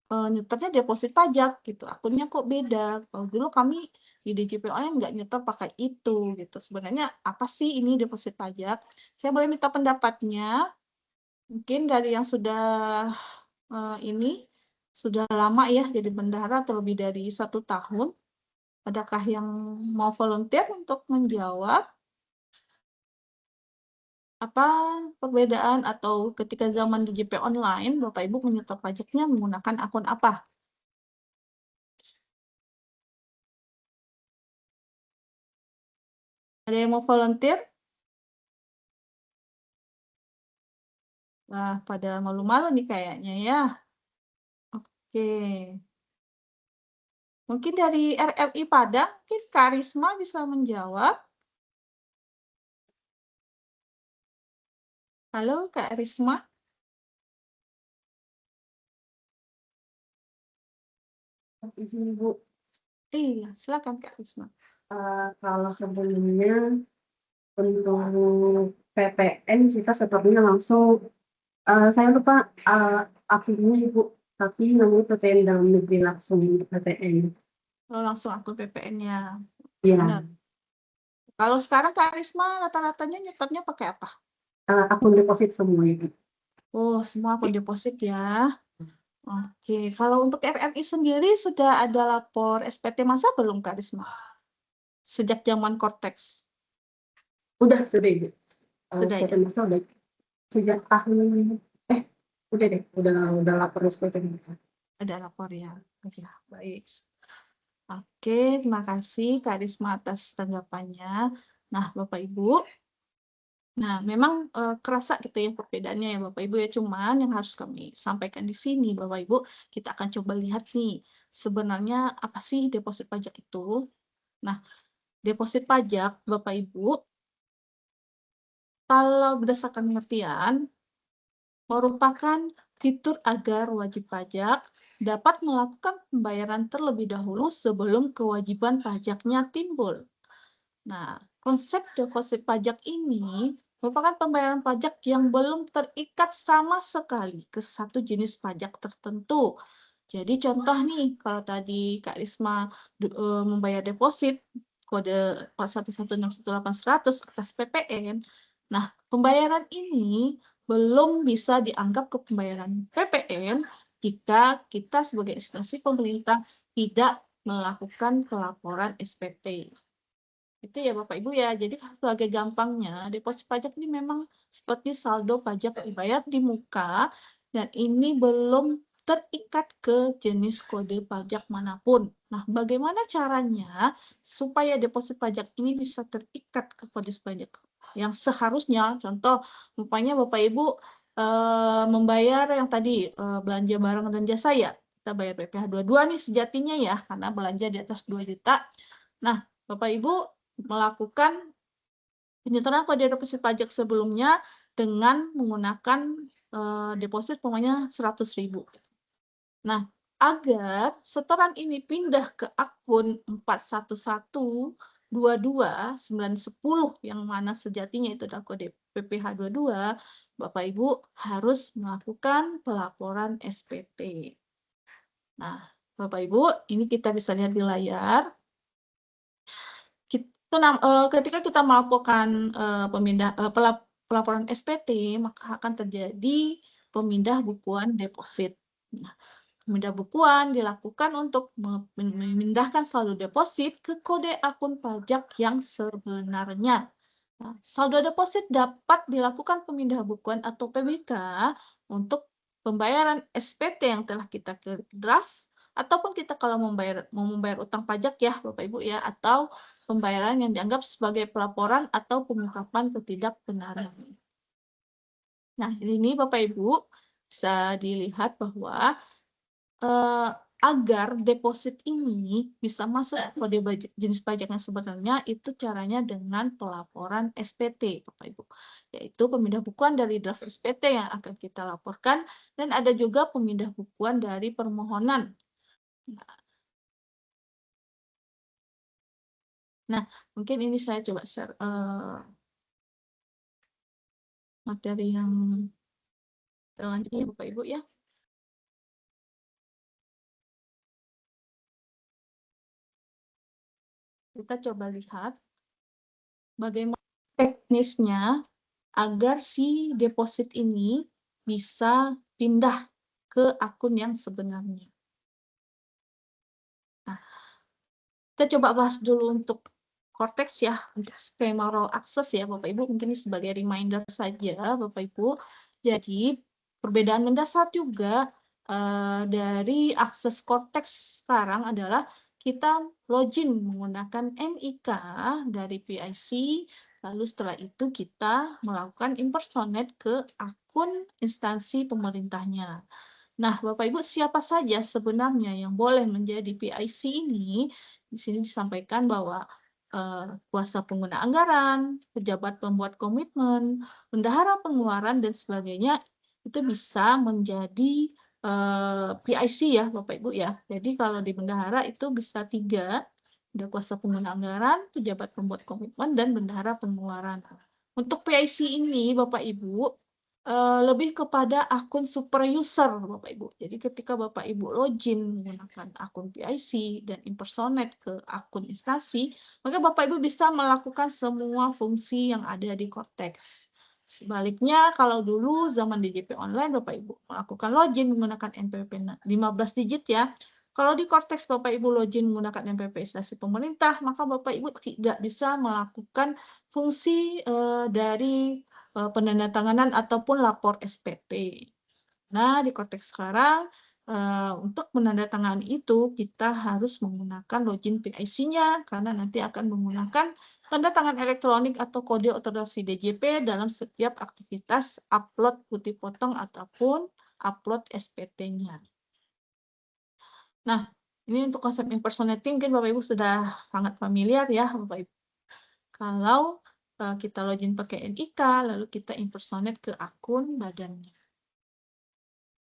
nyetornya deposit pajak gitu, akunnya kok beda. Kalau dulu kami di DJP online nggak nyetor pakai itu gitu. Sebenarnya apa sih ini deposit pajak? Saya boleh minta pendapatnya. Mungkin dari yang sudah ini sudah lama ya jadi bendahara atau lebih dari 1 tahun. Adakah yang mau volunteer untuk menjawab? Apa perbedaan atau ketika zaman DJP online, Bapak Ibu menyetor pajaknya menggunakan akun apa? Ada yang mau volunteer? Wah, pada malu-malu nih kayaknya ya. Oke. Mungkin dari RRI Padang, mungkin Karisma bisa menjawab. Halo, Kak Risma. Izin, Bu. Iya, silakan Kak Risma. Kalau sebelumnya untuk PPN kita sepertinya langsung, saya lupa akunnya Ibu, tapi namanya PTN Dalam Negeri langsung untuk PTN. Kalau langsung akun PPN-nya. Iya, Benar. Kalau sekarang Kak Risma rata-ratanya nyetornya pakai apa? akun deposit semua Ibu. Oh, semua akun deposit ya. Oke, kalau untuk RRI sendiri sudah ada lapor SPT masa belum Kak Risma? Sejak zaman Cortex. Sudah Ibu. Sudah SPT ya? masa udah sejak tahun, udah deh, udah lapor SPT masa. Ada lapor ya. Oke, baik. Oke, terima kasih Kak Risma atas tanggapannya. Nah, Bapak Ibu, nah memang kerasa gitu ya perbedaannya ya Bapak Ibu ya. Cuman yang harus kami sampaikan di sini Bapak Ibu, kita akan coba lihat nih sebenarnya apa sih deposit pajak itu. Nah, deposit pajak Bapak Ibu, kalau berdasarkan pengertian, merupakan fitur agar wajib pajak dapat melakukan pembayaran terlebih dahulu sebelum kewajiban pajaknya timbul. Nah, konsep deposit pajak ini merupakan pembayaran pajak yang belum terikat sama sekali ke satu jenis pajak tertentu. Jadi contoh nih, kalau tadi Kak Risma membayar deposit kode 411618100 atas PPN, nah pembayaran ini belum bisa dianggap ke pembayaran PPN jika kita sebagai instansi pemerintah tidak melakukan pelaporan SPT. Itu ya Bapak Ibu ya. Jadi sebagai gampangnya, deposit pajak ini memang seperti saldo pajak dibayar di muka dan ini belum terikat ke jenis kode pajak manapun. Nah, bagaimana caranya supaya deposit pajak ini bisa terikat ke kode pajak yang seharusnya? Contoh, umpamanya Bapak Ibu membayar yang tadi belanja barang dan jasa ya. Kita bayar PPh 22 nih sejatinya ya, karena belanja di atas 2 juta. Nah, Bapak Ibu melakukan penyetoran kode deposit pajak sebelumnya dengan menggunakan deposit umpamanya 100.000. Nah, agar setoran ini pindah ke akun 41122910 yang mana sejatinya itu adalah kode PPh 22, Bapak Ibu harus melakukan pelaporan SPT. Nah, Bapak Ibu, ini kita bisa lihat di layar. Ketika kita melakukan pelaporan SPT, maka akan terjadi pemindah bukuan deposit. Nah, pemindah bukuan dilakukan untuk memindahkan saldo deposit ke kode akun pajak yang sebenarnya. Nah, saldo deposit dapat dilakukan pemindah bukuan atau PBK untuk pembayaran SPT yang telah kita draft, ataupun kita kalau mau membayar utang pajak ya Bapak Ibu ya, atau pembayaran yang dianggap sebagai pelaporan atau pengungkapan ketidakbenaran. Nah, ini Bapak Ibu bisa dilihat bahwa agar deposit ini bisa masuk kode jenis pajak yang sebenarnya itu caranya dengan pelaporan SPT, Bapak Ibu. Yaitu pemindah bukuan dari draft SPT yang akan kita laporkan dan ada juga pemindah bukuan dari permohonan. Nah, mungkin ini saya coba share materi yang selanjutnya Bapak Ibu ya. Kita coba lihat bagaimana teknisnya agar si deposit ini bisa pindah ke akun yang sebenarnya. Nah, kita coba bahas dulu untuk Cortex ya, untuk skema role access ya Bapak Ibu, mungkin ini sebagai reminder saja Bapak Ibu. Jadi perbedaan mendasar juga dari akses Cortex sekarang adalah kita login menggunakan NIK dari PIC, lalu setelah itu kita melakukan impersonate ke akun instansi pemerintahnya. Nah, Bapak Ibu, siapa saja sebenarnya yang boleh menjadi PIC ini? Di sini disampaikan bahwa kuasa pengguna anggaran, pejabat pembuat komitmen, bendahara pengeluaran, dan sebagainya itu bisa menjadi PIC ya Bapak Ibu ya. Jadi kalau di bendahara itu bisa 3, ada kuasa pengguna anggaran, pejabat pembuat komitmen, dan bendahara pengeluaran. Untuk PIC ini Bapak Ibu lebih kepada akun super user Bapak Ibu. Jadi ketika Bapak Ibu login menggunakan akun PIC dan impersonate ke akun instansi, maka Bapak Ibu bisa melakukan semua fungsi yang ada di Cortex. Sebaliknya, kalau dulu zaman DJP online, Bapak Ibu melakukan login menggunakan NPWP 15 digit ya. Kalau di Cortex Bapak Ibu login menggunakan NPWP instansi pemerintah, maka Bapak Ibu tidak bisa melakukan fungsi dari penandatanganan ataupun lapor SPT. Nah, di Cortex sekarang untuk menandatangani itu kita harus menggunakan login PIC-nya karena nanti akan menggunakan tanda tangan elektronik atau kode otorisasi DJP dalam setiap aktivitas upload putih potong ataupun upload SPT-nya. Nah, ini untuk konsep impersonating mungkin Bapak Ibu sudah sangat familiar ya Bapak Ibu. Kalau kita login pakai NIK, lalu kita impersonate ke akun badannya.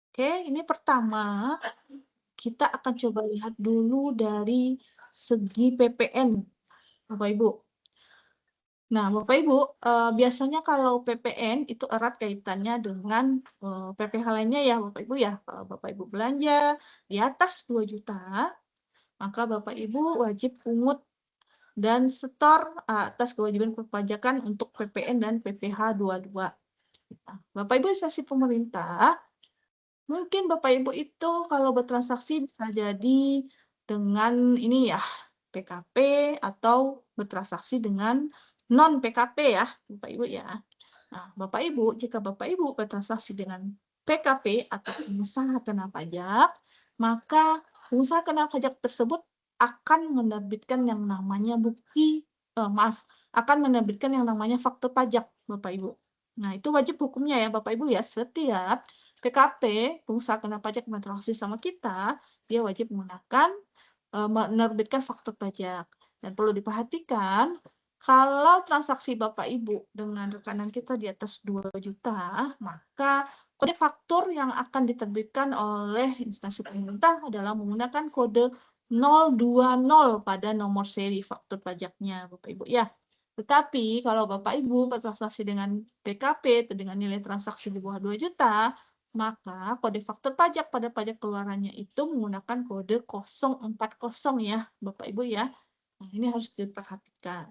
Oke, ini pertama kita akan coba lihat dulu dari segi PPN, Bapak Ibu. Nah, Bapak Ibu, biasanya kalau PPN itu erat kaitannya dengan PPh lainnya ya, Bapak Ibu ya. Kalau Bapak Ibu belanja di atas 2 juta, maka Bapak Ibu wajib pungut dan setor atas kewajiban perpajakan untuk PPN dan PPh 22. Nah, Bapak Ibu instansi pemerintah, mungkin Bapak Ibu itu kalau bertransaksi bisa jadi dengan ini ya, PKP atau bertransaksi dengan non PKP ya, Bapak Ibu ya. Nah, Bapak Ibu, jika Bapak Ibu bertransaksi dengan PKP atau pengusaha kena pajak, maka pengusaha kena pajak tersebut akan menerbitkan yang namanya akan menerbitkan yang namanya faktur pajak, Bapak Ibu. Nah, itu wajib hukumnya ya, Bapak Ibu ya. Setiap PKP, pengusaha kena pajak bertransaksi sama kita, dia wajib menggunakan menerbitkan faktur pajak. Dan perlu diperhatikan, kalau transaksi Bapak Ibu dengan rekanan kita di atas 2 juta, maka kode faktur yang akan diterbitkan oleh instansi pemerintah adalah menggunakan kode 020 pada nomor seri faktur pajaknya, Bapak Ibu ya. Tetapi kalau Bapak Ibu bertransaksi dengan PKP atau dengan nilai transaksi di bawah 2 juta, maka kode faktur pajak pada pajak keluarannya itu menggunakan kode 040 ya, Bapak Ibu ya. Nah, ini harus diperhatikan.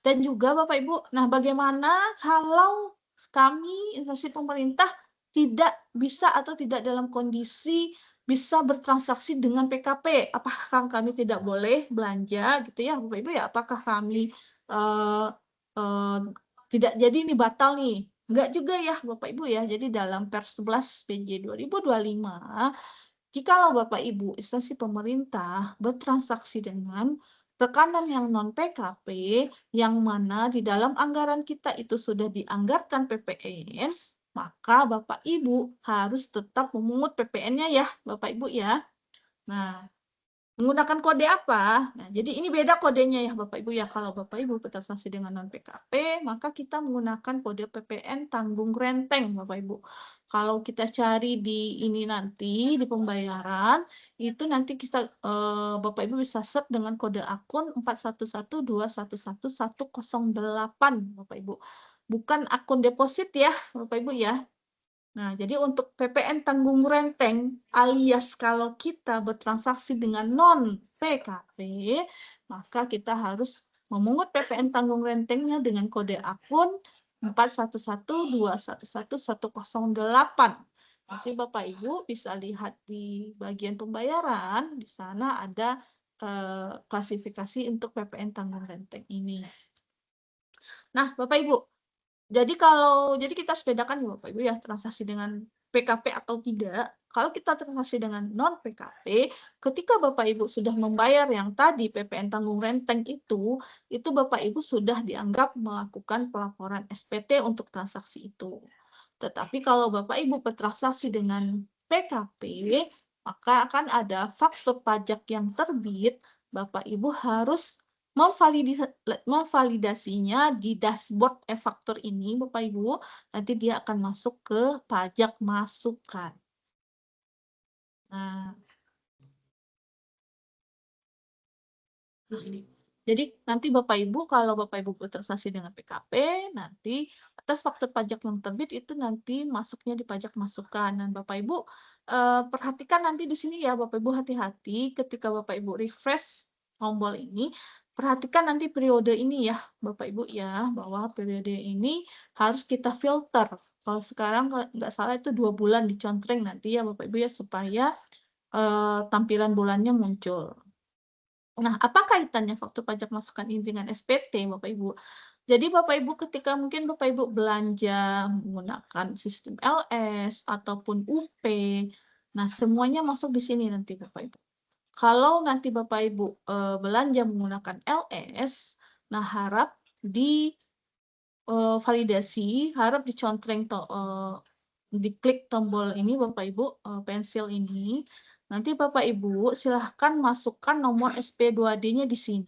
Dan juga Bapak Ibu, nah bagaimana kalau kami instansi pemerintah tidak bisa atau tidak dalam kondisi bisa bertransaksi dengan PKP? Apakah kami tidak boleh belanja gitu ya Bapak Ibu ya? Apakah kami tidak jadi ini batal nih? Enggak juga ya Bapak Ibu ya. Jadi dalam Pers 11 PJ 2025, jikalau Bapak Ibu instansi pemerintah bertransaksi dengan rekanan yang non PKP yang mana di dalam anggaran kita itu sudah dianggarkan PPN, maka Bapak Ibu harus tetap memungut PPN-nya ya, Bapak Ibu ya. Nah, menggunakan kode apa? Nah, jadi ini beda kodenya ya Bapak Ibu ya. Kalau Bapak Ibu bertransaksi dengan non PKP, maka kita menggunakan kode PPN tanggung renteng Bapak Ibu. Kalau kita cari di ini nanti di pembayaran, itu nanti kita Bapak Ibu bisa search dengan kode akun 4112111108 Bapak Ibu. Bukan akun deposit ya Bapak Ibu ya. Nah, jadi untuk PPN tanggung renteng alias kalau kita bertransaksi dengan non PKP, maka kita harus memungut PPN tanggung rentengnya dengan kode akun 4112111108. Nanti Bapak Ibu bisa lihat di bagian pembayaran, di sana ada klasifikasi untuk PPN tanggung renteng ini. Nah, Bapak Ibu, jadi kita harus bedakan ya Bapak Ibu ya, transaksi dengan PKP atau tidak. Kalau kita transaksi dengan non PKP, ketika Bapak Ibu sudah membayar yang tadi PPN tanggung renteng itu Bapak Ibu sudah dianggap melakukan pelaporan SPT untuk transaksi itu. Tetapi kalau Bapak Ibu bertransaksi dengan PKP, maka akan ada faktur pajak yang terbit, Bapak Ibu harus memvalidasinya di dashboard e-faktur ini, Bapak Ibu, nanti dia akan masuk ke pajak masukan. Nah, ini. Jadi nanti Bapak Ibu kalau Bapak Ibu bertransaksi dengan PKP, nanti atas faktur pajak yang terbit itu nanti masuknya di pajak masukan. Dan Bapak Ibu perhatikan nanti di sini ya Bapak Ibu, hati-hati ketika Bapak Ibu refresh tombol ini, perhatikan nanti periode ini ya Bapak Ibu ya, bahwa periode ini harus kita filter. Kalau sekarang nggak salah itu 2 bulan dicontreng nanti ya Bapak Ibu ya, supaya tampilan bulannya muncul. Nah, apa kaitannya faktur pajak masukan ini dengan SPT, Bapak Ibu? Jadi Bapak Ibu ketika mungkin Bapak Ibu belanja menggunakan sistem LS ataupun UP, nah semuanya masuk di sini nanti Bapak Ibu. Kalau nanti Bapak Ibu belanja menggunakan LS, nah harap di validasi, harap dicontreng diklik tombol ini Bapak Ibu, pensil ini. Nanti Bapak Ibu silahkan masukkan nomor SP2D-nya di sini.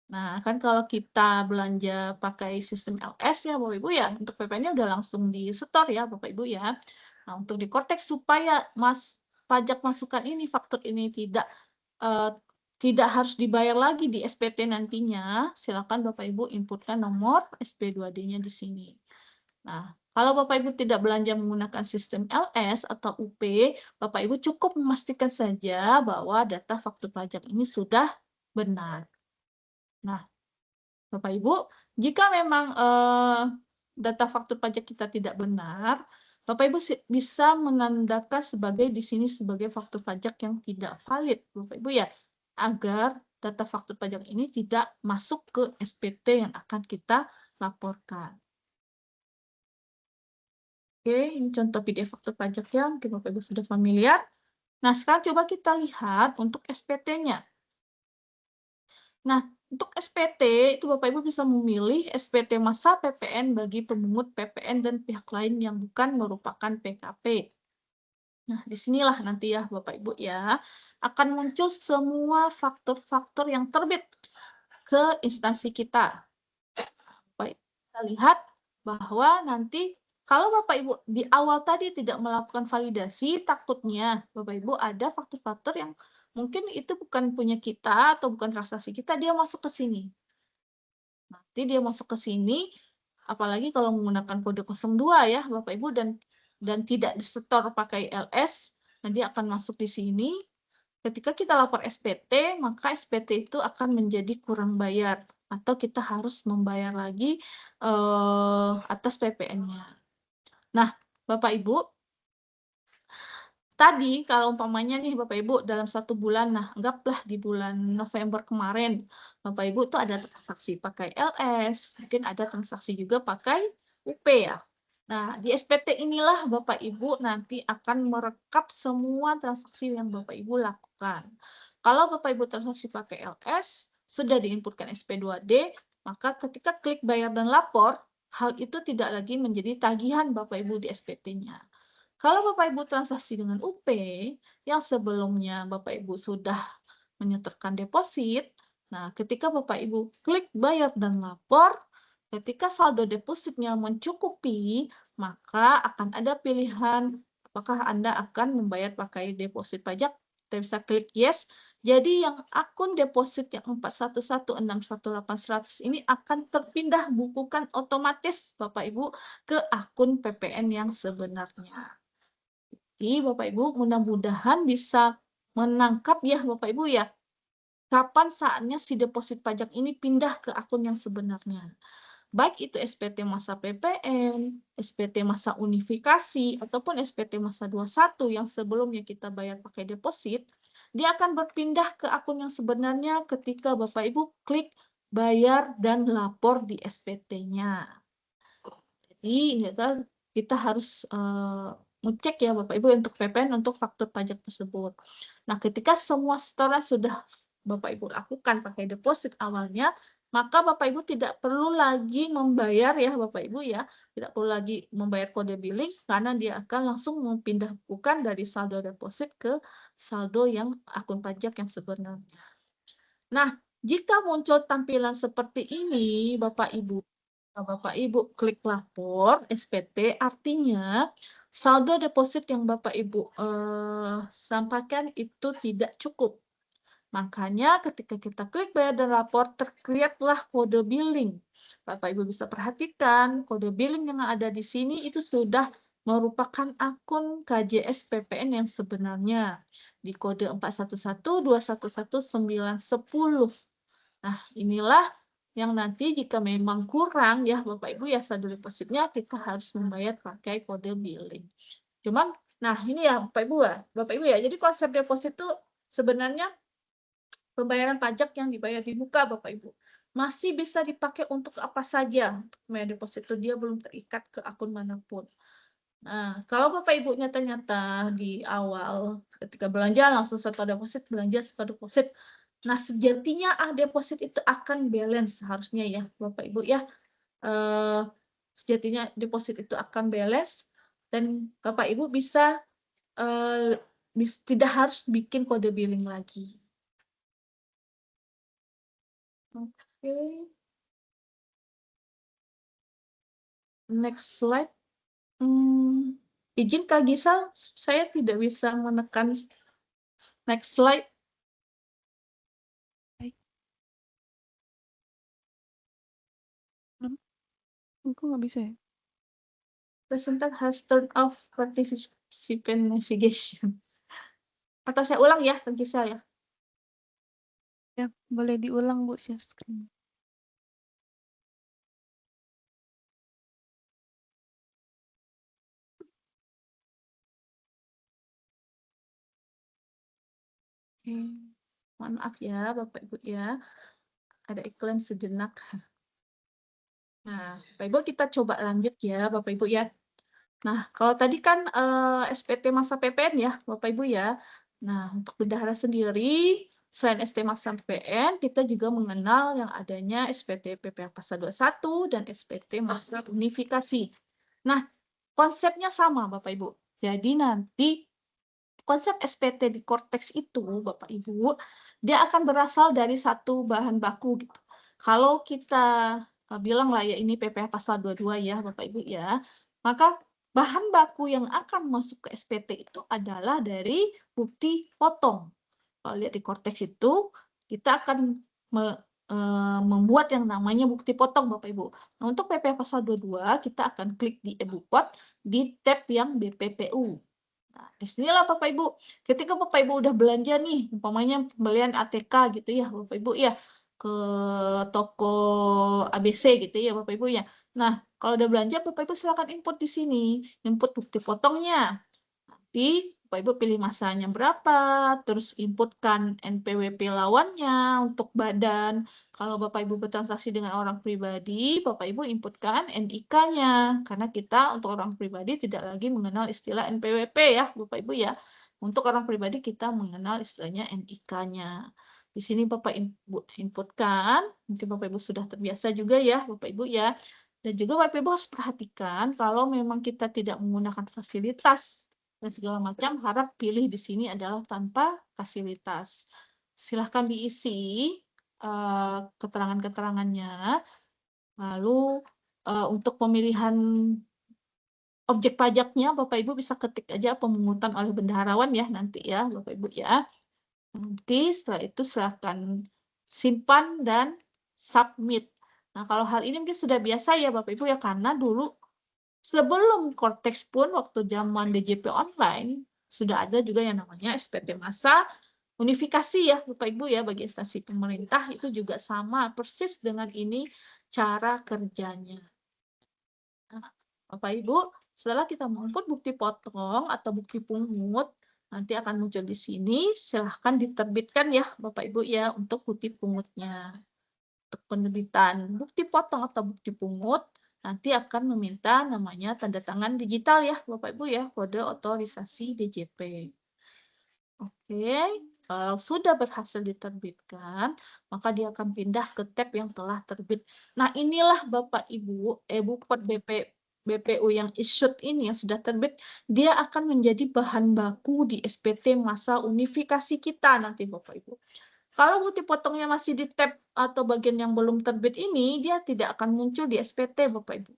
Nah, kan kalau kita belanja pakai sistem LS ya Bapak Ibu ya, untuk PPN-nya udah langsung di setor ya Bapak Ibu ya. Nah, untuk di Kortex supaya pajak masukan ini, faktur ini tidak harus dibayar lagi di SPT nantinya, silakan Bapak Ibu inputkan nomor SP2D-nya di sini. Nah, kalau Bapak Ibu tidak belanja menggunakan sistem LS atau UP, Bapak Ibu cukup memastikan saja bahwa data faktur pajak ini sudah benar. Nah, Bapak Ibu, jika memang data faktur pajak kita tidak benar, Bapak Ibu bisa menandakan sebagai di sini sebagai faktur pajak yang tidak valid, Bapak Ibu ya, agar data faktur pajak ini tidak masuk ke SPT yang akan kita laporkan. Oke, ini contoh PDF faktur pajak yang mungkin Bapak Ibu sudah familiar. Nah, sekarang coba kita lihat untuk SPT-nya. Nah, untuk SPT, itu Bapak Ibu bisa memilih SPT masa PPN bagi pemungut PPN dan pihak lain yang bukan merupakan PKP. Nah, disinilah nanti ya Bapak Ibu ya, akan muncul semua faktor-faktor yang terbit ke instansi kita. Bapak Ibu bisa lihat bahwa nanti kalau Bapak Ibu di awal tadi tidak melakukan validasi, takutnya Bapak Ibu ada faktor-faktor yang mungkin itu bukan punya kita atau bukan transaksi kita, dia masuk ke sini. Nanti dia masuk ke sini, apalagi kalau menggunakan kode 02 ya Bapak Ibu, dan tidak disetor pakai LS, nanti akan masuk di sini. Ketika kita lapor SPT, maka SPT itu akan menjadi kurang bayar atau kita harus membayar lagi atas PPN-nya. Nah, Bapak Ibu, tadi kalau umpamanya nih Bapak Ibu dalam 1 bulan, nah anggaplah di bulan November kemarin, Bapak Ibu tuh ada transaksi pakai LS, mungkin ada transaksi juga pakai UP ya. Nah, di SPT inilah Bapak Ibu nanti akan merekap semua transaksi yang Bapak Ibu lakukan. Kalau Bapak Ibu transaksi pakai LS, sudah diinputkan SP2D, maka ketika klik bayar dan lapor, hal itu tidak lagi menjadi tagihan Bapak Ibu di SPT-nya. Kalau Bapak Ibu transaksi dengan UP, yang sebelumnya Bapak Ibu sudah menyetorkan deposit, nah ketika Bapak Ibu klik bayar dan lapor, ketika saldo depositnya mencukupi, maka akan ada pilihan apakah Anda akan membayar pakai deposit pajak. Kita bisa klik yes. Jadi yang akun deposit yang 411618100 ini akan terpindah bukukan otomatis Bapak Ibu ke akun PPN yang sebenarnya. Jadi Bapak Ibu mudah-mudahan bisa menangkap ya Bapak Ibu ya, kapan saatnya si deposit pajak ini pindah ke akun yang sebenarnya. Baik itu SPT masa PPN, SPT masa unifikasi, ataupun SPT masa 21 yang sebelumnya kita bayar pakai deposit, dia akan berpindah ke akun yang sebenarnya ketika Bapak Ibu klik bayar dan lapor di SPT-nya. Jadi ini kita harus ngecek ya Bapak Ibu untuk PPN untuk faktur pajak tersebut. Nah, ketika semua setoran sudah Bapak Ibu lakukan pakai deposit awalnya, maka Bapak Ibu tidak perlu lagi membayar ya Bapak Ibu ya, tidak perlu lagi membayar kode billing karena dia akan langsung mempindah bukan dari saldo deposit ke saldo yang akun pajak yang sebenarnya. Nah, jika muncul tampilan seperti ini Bapak Ibu klik lapor SPT, artinya saldo deposit yang Bapak Ibu sampaikan itu tidak cukup. Makanya ketika kita klik bayar dan lapor, terkreatlah kode billing. Bapak Ibu bisa perhatikan kode billing yang ada di sini itu sudah merupakan akun KJS PPN yang sebenarnya di kode 4112110910. Nah, inilah yang nanti jika memang kurang ya Bapak Ibu ya saldo depositnya, kita harus membayar pakai kode billing. Cuman, nah ini ya Bapak Ibu ya, jadi konsep deposit itu sebenarnya pembayaran pajak yang dibayar di muka Bapak Ibu masih bisa dipakai untuk apa saja. Untuk membayar deposito dia belum terikat ke akun manapun. Nah, kalau Bapak Ibunya ternyata di awal ketika belanja langsung setor deposit, belanja setor deposit. Nah, sejatinya deposit itu akan balance seharusnya ya Bapak Ibu ya. Sejatinya deposit itu akan balance dan Bapak Ibu bisa tidak harus bikin kode billing lagi. Oke. Next slide. Izin Kak Gisal, saya tidak bisa menekan next slide. Aku nggak bisa ya? Presenter has turned off participant navigation. Atau saya ulang ya, Kak Gisal ya. Ya, boleh diulang Bu share screen. Oke. Mohon maaf ya Bapak Ibu ya. Ada iklan sejenak. Nah, Bapak Ibu kita coba lanjut ya Bapak Ibu ya. Nah, kalau tadi kan SPT masa PPN ya Bapak Ibu ya. Nah, untuk bendahara sendiri, selain SPT masa PPN, kita juga mengenal yang adanya SPT PPH Pasal 21 dan SPT masa unifikasi. Nah, konsepnya sama Bapak Ibu. Jadi nanti konsep SPT di Korteks itu, Bapak Ibu, dia akan berasal dari satu bahan baku gitu. Kalau kita bilang lah ya ini PPH Pasal 22 ya Bapak Ibu ya, maka bahan baku yang akan masuk ke SPT itu adalah dari bukti potong. Kalau lihat di Korteks itu, kita akan membuat yang namanya bukti potong Bapak Ibu. Nah, untuk PPH Pasal 22, kita akan klik di e-bukpot di tab yang BPPU. Nah, disinilah Bapak Ibu, ketika Bapak Ibu udah belanja nih, umpamanya pembelian ATK gitu ya Bapak Ibu ya, ke toko ABC gitu ya Bapak Ibu ya. Nah, kalau udah belanja Bapak Ibu silakan input di sini, input bukti potongnya. Nanti Bapak Ibu pilih masanya berapa, terus inputkan NPWP lawannya untuk badan. Kalau Bapak Ibu bertransaksi dengan orang pribadi, Bapak Ibu inputkan NIK-nya. Karena kita untuk orang pribadi tidak lagi mengenal istilah NPWP ya, Bapak Ibu ya. Untuk orang pribadi kita mengenal istilahnya NIK-nya. Di sini Bapak Ibu inputkan, mungkin Bapak Ibu sudah terbiasa juga ya, Bapak Ibu ya. Dan juga Bapak Ibu harus perhatikan kalau memang kita tidak menggunakan fasilitas dan segala macam, harap pilih di sini adalah tanpa fasilitas. Silahkan diisi keterangan-keterangannya. Lalu untuk pemilihan objek pajaknya, Bapak Ibu bisa ketik aja pemungutan oleh bendaharawan ya nanti ya Bapak Ibu ya. Nanti setelah itu silahkan simpan dan submit. Nah, kalau hal ini mungkin sudah biasa ya Bapak Ibu ya, karena dulu sebelum Korteks pun waktu zaman DJP online sudah ada juga yang namanya SPT masa unifikasi ya Bapak Ibu ya, bagi instansi pemerintah itu juga sama persis dengan ini cara kerjanya. Nah, Bapak Ibu, setelah kita menginput bukti potong atau bukti pungut, nanti akan muncul di sini, silahkan diterbitkan ya Bapak Ibu ya untuk bukti pungutnya. Untuk penerbitan bukti potong atau bukti pungut, nanti akan meminta namanya tanda tangan digital ya Bapak Ibu ya, kode otorisasi DJP. Oke, kalau sudah berhasil diterbitkan, maka dia akan pindah ke tab yang telah terbit. Nah, inilah Bapak Ibu, e-bukpot BPU yang issued ini yang sudah terbit, dia akan menjadi bahan baku di SPT masa unifikasi kita nanti Bapak Ibu. Kalau bukti potongnya masih di tab atau bagian yang belum terbit ini, dia tidak akan muncul di SPT Bapak Ibu.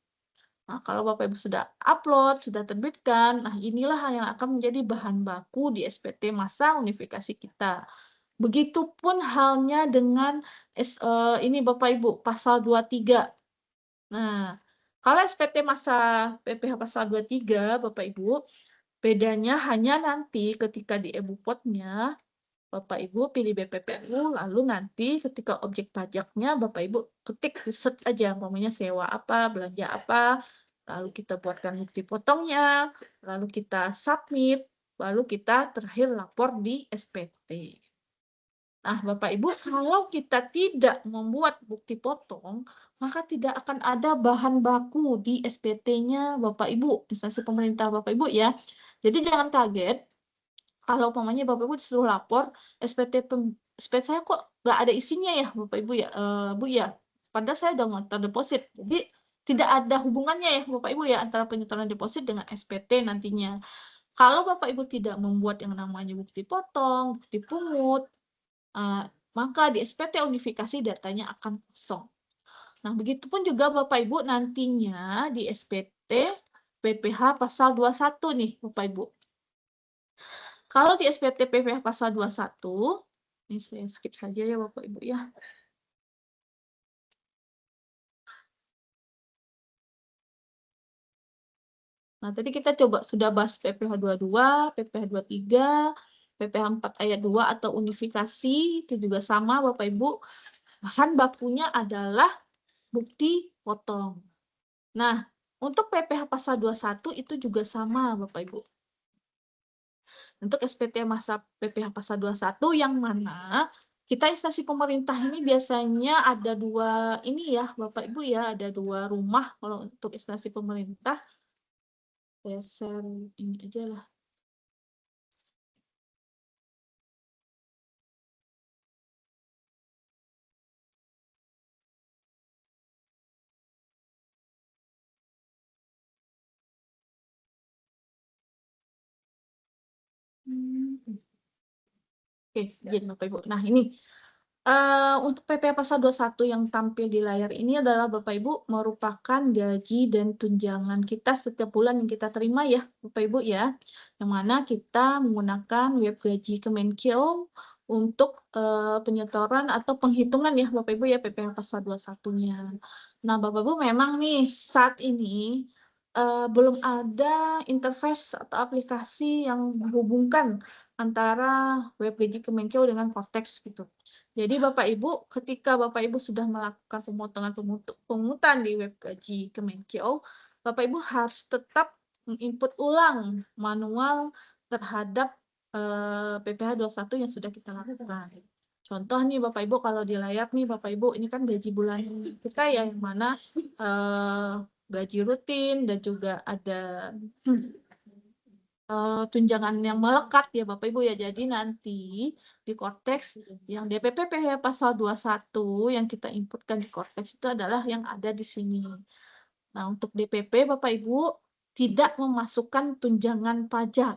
Nah, kalau Bapak Ibu sudah upload, sudah terbitkan, nah inilah yang akan menjadi bahan baku di SPT masa unifikasi kita. Begitupun halnya dengan ini Bapak Ibu, pasal 23. Nah, kalau SPT masa PPh pasal 23, Bapak Ibu, bedanya hanya nanti ketika di e-bupotnya, Bapak Ibu pilih BPPU, lalu nanti ketika objek pajaknya Bapak Ibu ketik set aja, umpamanya sewa apa, belanja apa, lalu kita buatkan bukti potongnya, lalu kita submit, lalu kita terakhir lapor di SPT. Nah, Bapak Ibu, kalau kita tidak membuat bukti potong, maka tidak akan ada bahan baku di SPT-nya Bapak Ibu, instansi pemerintah Bapak Ibu ya. Jadi jangan kaget kalau umpamanya Bapak Ibu disuruh lapor SPT saya kok nggak ada isinya ya Bapak Ibu ya, Bu ya. Padahal saya udah ngantor deposit. Jadi tidak ada hubungannya ya Bapak Ibu ya antara penyetoran deposit dengan SPT nantinya. Kalau Bapak Ibu tidak membuat yang namanya bukti potong, bukti pungut, maka di SPT unifikasi datanya akan kosong. Nah, begitupun juga Bapak Ibu nantinya di SPT PPh pasal 21 nih Bapak Ibu. Kalau di SPT PPh pasal 21, ini saya skip saja ya Bapak Ibu ya. Nah, tadi kita coba sudah bahas PPh 22, PPh 23, PPh 4 ayat 2 atau unifikasi, itu juga sama Bapak Ibu. Bahan bakunya adalah bukti potong. Nah, untuk PPh pasal 21 itu juga sama Bapak Ibu. Untuk SPT masa PPh pasal 21 yang mana kita instansi pemerintah ini biasanya ada dua ini ya Bapak Ibu ya, ada dua rumah kalau untuk instansi pemerintah. Saya share ini aja lah. Oke, izin Bapak Ibu. Nah, ini untuk PPh pasal 21 yang tampil di layar ini adalah Bapak Ibu merupakan gaji dan tunjangan kita setiap bulan yang kita terima ya Bapak Ibu ya. Yang mana kita menggunakan web gaji Kemenkeu untuk penyetoran atau penghitungan ya Bapak Ibu ya PPh pasal 21-nya. Nah, Bapak Ibu memang nih saat ini belum ada interface atau aplikasi yang menghubungkan antara web gaji Kemenkeu dengan Cortex gitu. Jadi Bapak Ibu, ketika Bapak Ibu sudah melakukan pemotongan pemungutan di web gaji Kemenkeu, Bapak Ibu harus tetap menginput ulang manual terhadap PPh 21 yang sudah kita lakukan. Contoh nih Bapak Ibu, kalau di layar nih Bapak Ibu, ini kan gaji bulan kita ya, yang mana gaji rutin dan juga ada tunjangan yang melekat ya Bapak Ibu ya. Jadi nanti di Cortex yang DPP PH pasal 21 yang kita inputkan di Cortex itu adalah yang ada di sini. Nah, untuk DPP Bapak Ibu tidak memasukkan tunjangan pajak.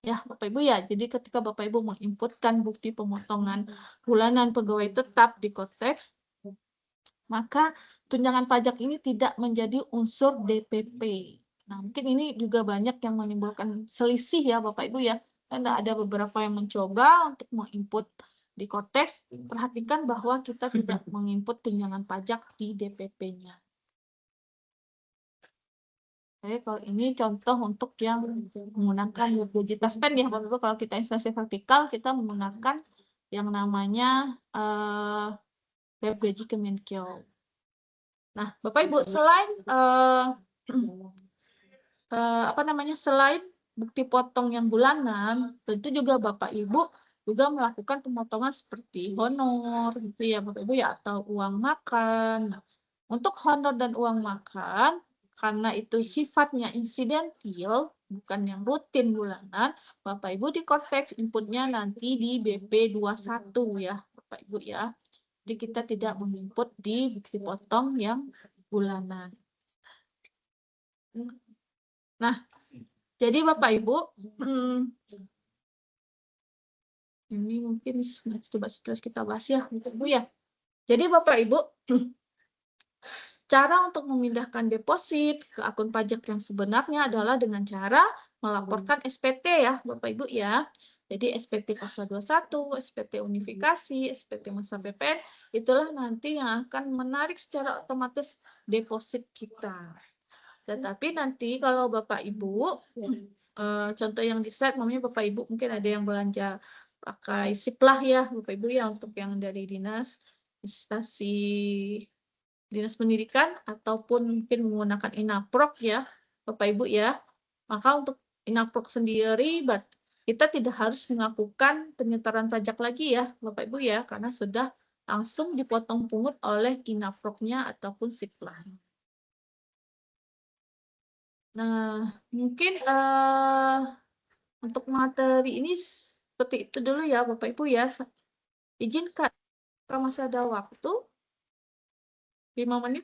Ya, Bapak Ibu ya. Jadi ketika Bapak Ibu menginputkan bukti pemotongan bulanan pegawai tetap di Cortex, maka tunjangan pajak ini tidak menjadi unsur DPP. Nah, mungkin ini juga banyak yang menimbulkan selisih ya Bapak Ibu ya. Karena ada beberapa yang mencoba untuk menginput di Cortex, perhatikan bahwa kita tidak menginput tunjangan pajak di DPP-nya. Jadi kalau ini contoh untuk yang menggunakan web gaji Taspen ya Bapak Ibu. Kalau kita instansi vertikal, kita menggunakan yang namanya web gaji Kemenkeu. Nah, Bapak Ibu, selain selain bukti potong yang bulanan, tentu juga Bapak Ibu juga melakukan pemotongan seperti honor gitu ya Bapak Ibu ya, atau uang makan. Nah, untuk honor dan uang makan, karena itu sifatnya insidentil, bukan yang rutin bulanan, Bapak Ibu di Cortex inputnya nanti di BP21 ya Bapak Ibu ya. Jadi kita tidak menginput di bukti potong yang bulanan. Nah, jadi Bapak Ibu, ini mungkin coba setelah kita bahas ya, Bapak Ibu ya. Jadi Bapak Ibu, Cara untuk memindahkan deposit ke akun pajak yang sebenarnya adalah dengan cara melaporkan SPT ya, Bapak Ibu ya. Jadi SPT pasal 21, SPT unifikasi, SPT masa PPN, itulah nanti yang akan menarik secara otomatis deposit kita. Tetapi nanti kalau Bapak Ibu, contoh yang di slide, namanya Bapak Ibu mungkin ada yang belanja pakai Siplah ya, Bapak Ibu ya, untuk yang dari dinas, instansi dinas pendidikan, ataupun mungkin menggunakan Inaprok ya, Bapak Ibu ya. Maka untuk Inaprok sendiri, kita tidak harus melakukan penyetoran pajak lagi ya, Bapak Ibu ya, karena sudah langsung dipotong pungut oleh Inaproknya ataupun Siplahnya. Nah, mungkin untuk materi ini seperti itu dulu ya, Bapak Ibu ya. Izin Kak, kalau masih ada waktu 5 menit.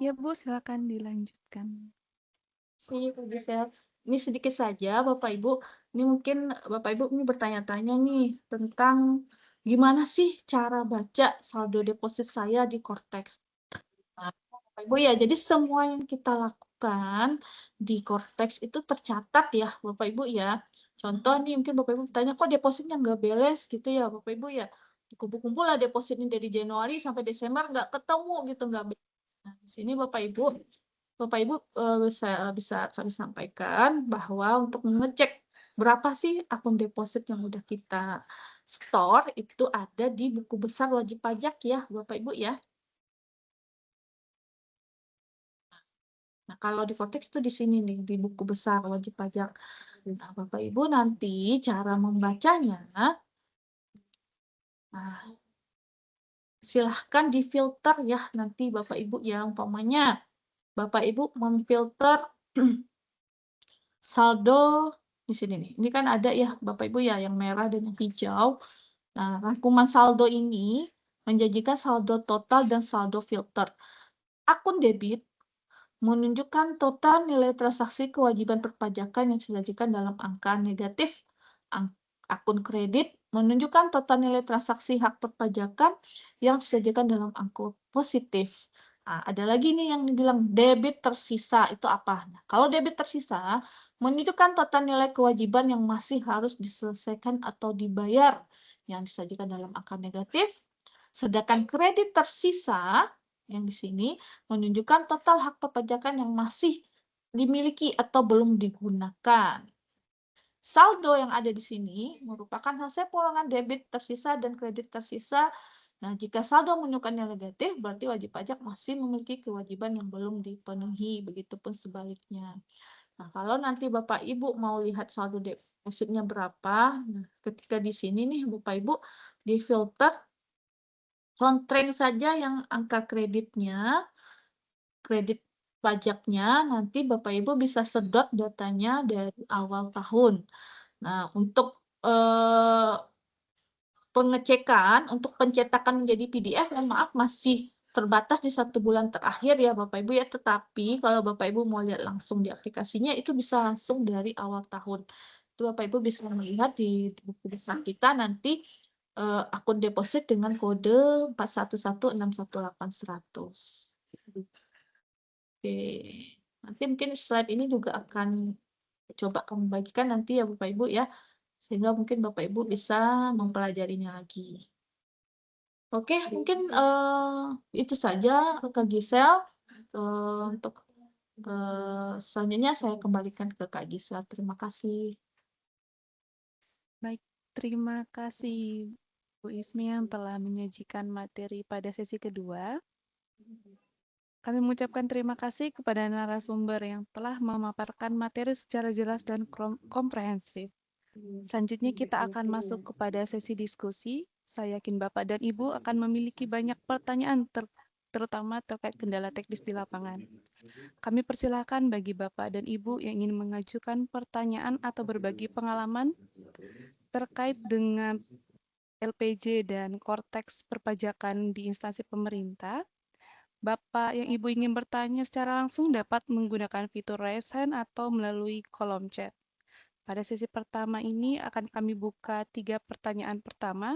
Ya Bu, silakan dilanjutkan. Pak Gisel. Ini sedikit saja Bapak Ibu. Ini mungkin Bapak Ibu ini bertanya-tanya nih tentang gimana sih cara baca saldo deposit saya di Cortex. Nah, Bapak Ibu ya, jadi semua yang kita lakukan di Cortex itu tercatat ya Bapak Ibu ya. Contoh nih mungkin Bapak Ibu bertanya kok depositnya nggak beres gitu ya Bapak Ibu ya. Kumpul-kumpul lah depositnya dari Januari sampai Desember nggak ketemu gitu, nggak beres. Nah, di sini Bapak Ibu bisa kami sampaikan bahwa untuk mengecek berapa sih akun deposit yang udah kita store itu ada di buku besar wajib pajak ya Bapak Ibu ya. Nah, kalau di Cortex itu di sini nih, di buku besar wajib pajak. Nah, Bapak Ibu nanti cara membacanya, nah, silahkan difilter ya nanti Bapak Ibu ya, umpamanya Bapak Ibu memfilter saldo di sini nih. Ini kan ada ya Bapak Ibu ya yang merah dan yang hijau. Nah, rangkuman saldo ini menjanjikan saldo total dan saldo filter. Akun debit menunjukkan total nilai transaksi kewajiban perpajakan yang disajikan dalam angka negatif. Akun kredit menunjukkan total nilai transaksi hak perpajakan yang disajikan dalam angka positif. Nah, ada lagi nih yang dibilang debit tersisa, itu apa? Nah, kalau debit tersisa menunjukkan total nilai kewajiban yang masih harus diselesaikan atau dibayar yang disajikan dalam angka negatif. Sedangkan kredit tersisa yang di sini menunjukkan total hak perpajakan yang masih dimiliki atau belum digunakan. Saldo yang ada di sini merupakan hasil pengurangan debit tersisa dan kredit tersisa. Nah, jika saldo menunjukkan yang negatif, berarti wajib pajak masih memiliki kewajiban yang belum dipenuhi, begitupun sebaliknya. Nah, kalau nanti Bapak Ibu mau lihat saldo depositnya berapa, nah, ketika di sini nih Bapak Ibu difilter contreng saja yang angka kreditnya, kredit pajaknya, nanti Bapak Ibu bisa sedot datanya dari awal tahun. Nah, untuk pengecekan, untuk pencetakan menjadi PDF, mohon maaf masih terbatas di 1 bulan terakhir ya Bapak Ibu ya. Tetapi kalau Bapak Ibu mau lihat langsung di aplikasinya, itu bisa langsung dari awal tahun. Itu Bapak Ibu bisa melihat di buku besar kita nanti akun deposit dengan kode 411618100. Oke, nanti mungkin slide ini juga akan coba kami bagikan nanti ya Bapak Ibu ya, sehingga mungkin Bapak Ibu bisa mempelajarinya lagi. Oke, mungkin itu saja Kak Gisel. Untuk selanjutnya saya kembalikan ke Kak Gisel. Terima kasih. Baik, terima kasih Bu Ismi yang telah menyajikan materi pada sesi kedua. Kami mengucapkan terima kasih kepada narasumber yang telah memaparkan materi secara jelas dan komprehensif. Selanjutnya kita akan masuk kepada sesi diskusi. Saya yakin Bapak dan Ibu akan memiliki banyak pertanyaan terutama terkait kendala teknis di lapangan. Kami persilahkan bagi Bapak dan Ibu yang ingin mengajukan pertanyaan atau berbagi pengalaman terkait dengan LPJ dan Cortex perpajakan di instansi pemerintah. Bapak yang Ibu ingin bertanya secara langsung dapat menggunakan fitur raise hand atau melalui kolom chat. Pada sesi pertama ini akan kami buka 3 pertanyaan pertama.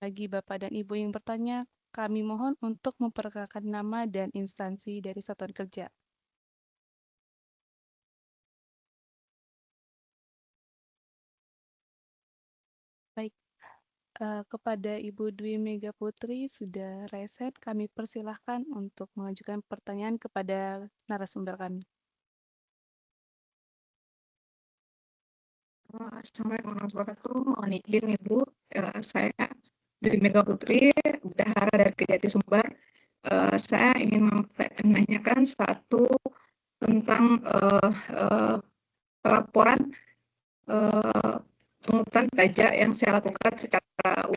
Bagi Bapak dan Ibu yang bertanya, kami mohon untuk memperkenalkan nama dan instansi dari satuan kerja. Baik, kepada Ibu Dwi Mega Putri sudah reset, kami persilahkan untuk mengajukan pertanyaan kepada narasumber kami. Assalamualaikum warahmatullahi wabarakatuh. Mohon izin Ibu, saya Dwi Mega Putri, bendahara dari Kejati Sumber. Saya ingin menanyakan satu tentang laporan pungutan pajak yang saya lakukan secara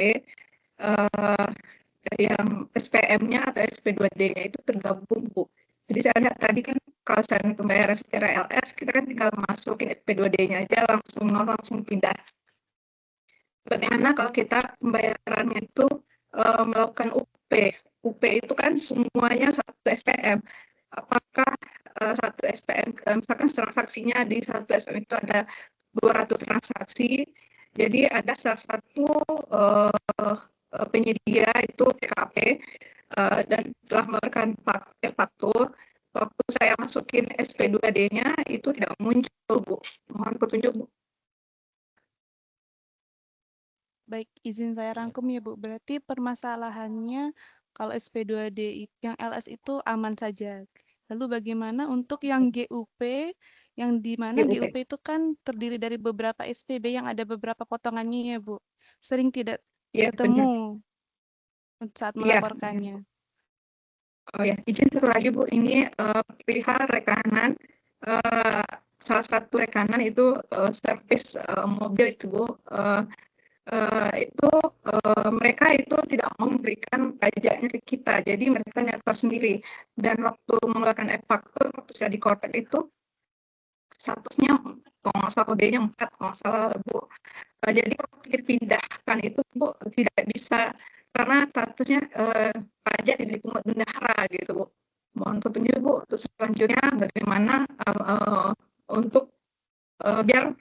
yang SPM-nya atau SP2D-nya itu tergabung, Bu. Jadi saya lihat tadi kan kalau saya pembayaran secara LS, kita kan tinggal masukin SP2D-nya aja langsung pindah. Bagaimana kalau kita pembayarannya itu melakukan UP? UP itu kan semuanya satu SPM. Apakah satu SPM, misalkan transaksinya di satu SPM itu ada 200 transaksi, jadi ada salah satu penyedia itu PKP dan telah melakukan faktur. Waktu saya masukin SP2D-nya itu tidak muncul, Bu. Mohon petunjuk, Bu. Baik, izin saya rangkum ya Bu. Berarti permasalahannya kalau SP2D yang LS itu aman saja. Lalu bagaimana untuk yang GUP, yang di mana GUP. GUP itu kan terdiri dari beberapa SPB yang ada beberapa potongannya ya Bu. Sering tidak Ya, benar. ketemu saat Iya. melaporkannya. Oh ya, izin satu lagi Bu, ini perihal rekanan, salah satu rekanan itu servis mobil itu Bu, itu mereka itu tidak memberikan pajaknya ke kita, jadi mereka nyetor sendiri. Dan waktu mengeluarkan e-faktur, waktu saya di Kortek itu statusnya kalau nggak salah kodenya 4, kalau nggak salah Bu. Jadi waktu dipindahkan itu Bu tidak bisa karena statusnya pajak tidak dipungut bendahara gitu Bu. Mohon petunjuk Bu untuk selanjutnya bagaimana untuk biar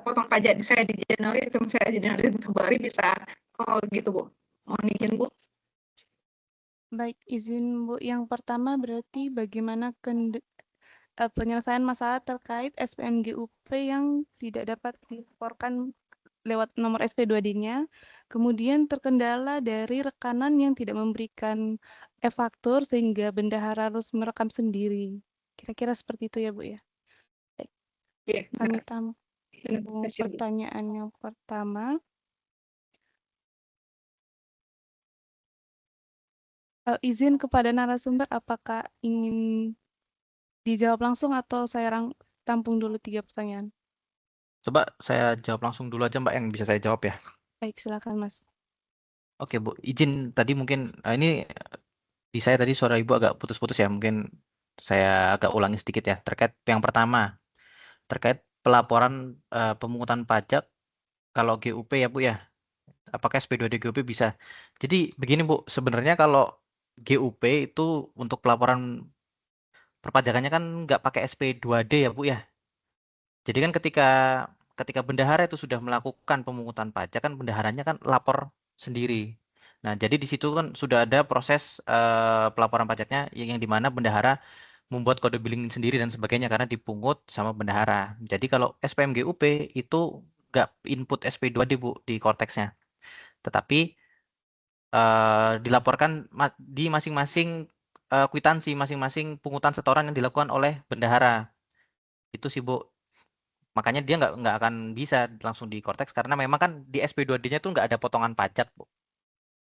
potong pajak saya di Januari atau saya di Januari Februari bisa gitu Bu. Mohon izin Bu. Baik, izin Bu. Yang pertama berarti bagaimana penyelesaian masalah terkait SPM GUP yang tidak dapat dilaporkan lewat nomor SP2D-nya, kemudian terkendala dari rekanan yang tidak memberikan e-faktur sehingga bendahara harus merekam sendiri. Kira-kira seperti itu ya Bu ya. Baik, Ya, kami terima tampung kasih Bu. pertanyaan yang pertama. Izin kepada narasumber, apakah ingin dijawab langsung atau saya tampung dulu 3 pertanyaan? Coba saya jawab langsung dulu aja Mbak yang bisa saya jawab ya. Baik, silakan Mas. Oke Bu, izin tadi mungkin ini di saya tadi suara Ibu agak putus-putus ya, mungkin saya agak ulangi sedikit ya. Terkait yang pertama, terkait pelaporan pemungutan pajak kalau GUP ya Bu ya. Apakah SP2D GUP bisa? Jadi begini Bu, sebenarnya kalau GUP itu untuk pelaporan perpajakannya kan nggak pakai SP2D ya Bu ya. Jadi kan ketika bendahara itu sudah melakukan pemungutan pajak kan bendaharanya kan lapor sendiri. Nah, jadi di situ kan sudah ada proses pelaporan pajaknya yang di mana bendahara membuat kode billing sendiri dan sebagainya karena dipungut sama bendahara. Jadi kalau SPM GUP itu nggak input SP2D Bu di korteksnya. Tetapi dilaporkan di masing-masing kwitansi, masing-masing pungutan setoran yang dilakukan oleh bendahara. Itu sih Bu. Makanya dia nggak akan bisa langsung di korteks karena memang kan di SP2D-nya tuh nggak ada potongan pajak Bu.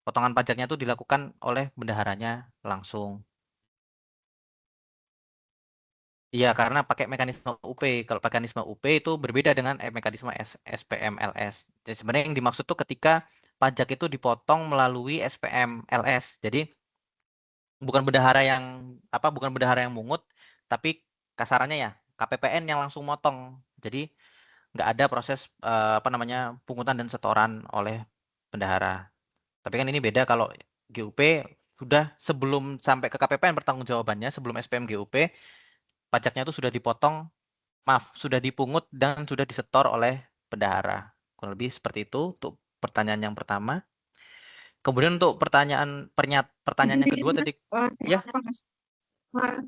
Potongan pajaknya tuh dilakukan oleh bendaharanya langsung. Iya, karena pakai mekanisme UP. Kalau mekanisme UP itu berbeda dengan mekanisme SPM LS. Jadi sebenarnya yang dimaksud tuh ketika pajak itu dipotong melalui SPM LS. Jadi bukan bendahara yang mungut, tapi kasarannya ya KPPN yang langsung motong. Jadi nggak ada proses pungutan dan setoran oleh bendahara. Tapi kan ini beda kalau GUP sudah sebelum sampai ke KPPN pertanggungjawabannya sebelum SPM GUP pajaknya itu sudah dipotong maaf, sudah dipungut dan sudah disetor oleh bendahara. Kurang lebih seperti itu untuk pertanyaan yang pertama. Kemudian untuk pertanyaan yang Jadi kedua Mas, tadi, ya, apa Mas?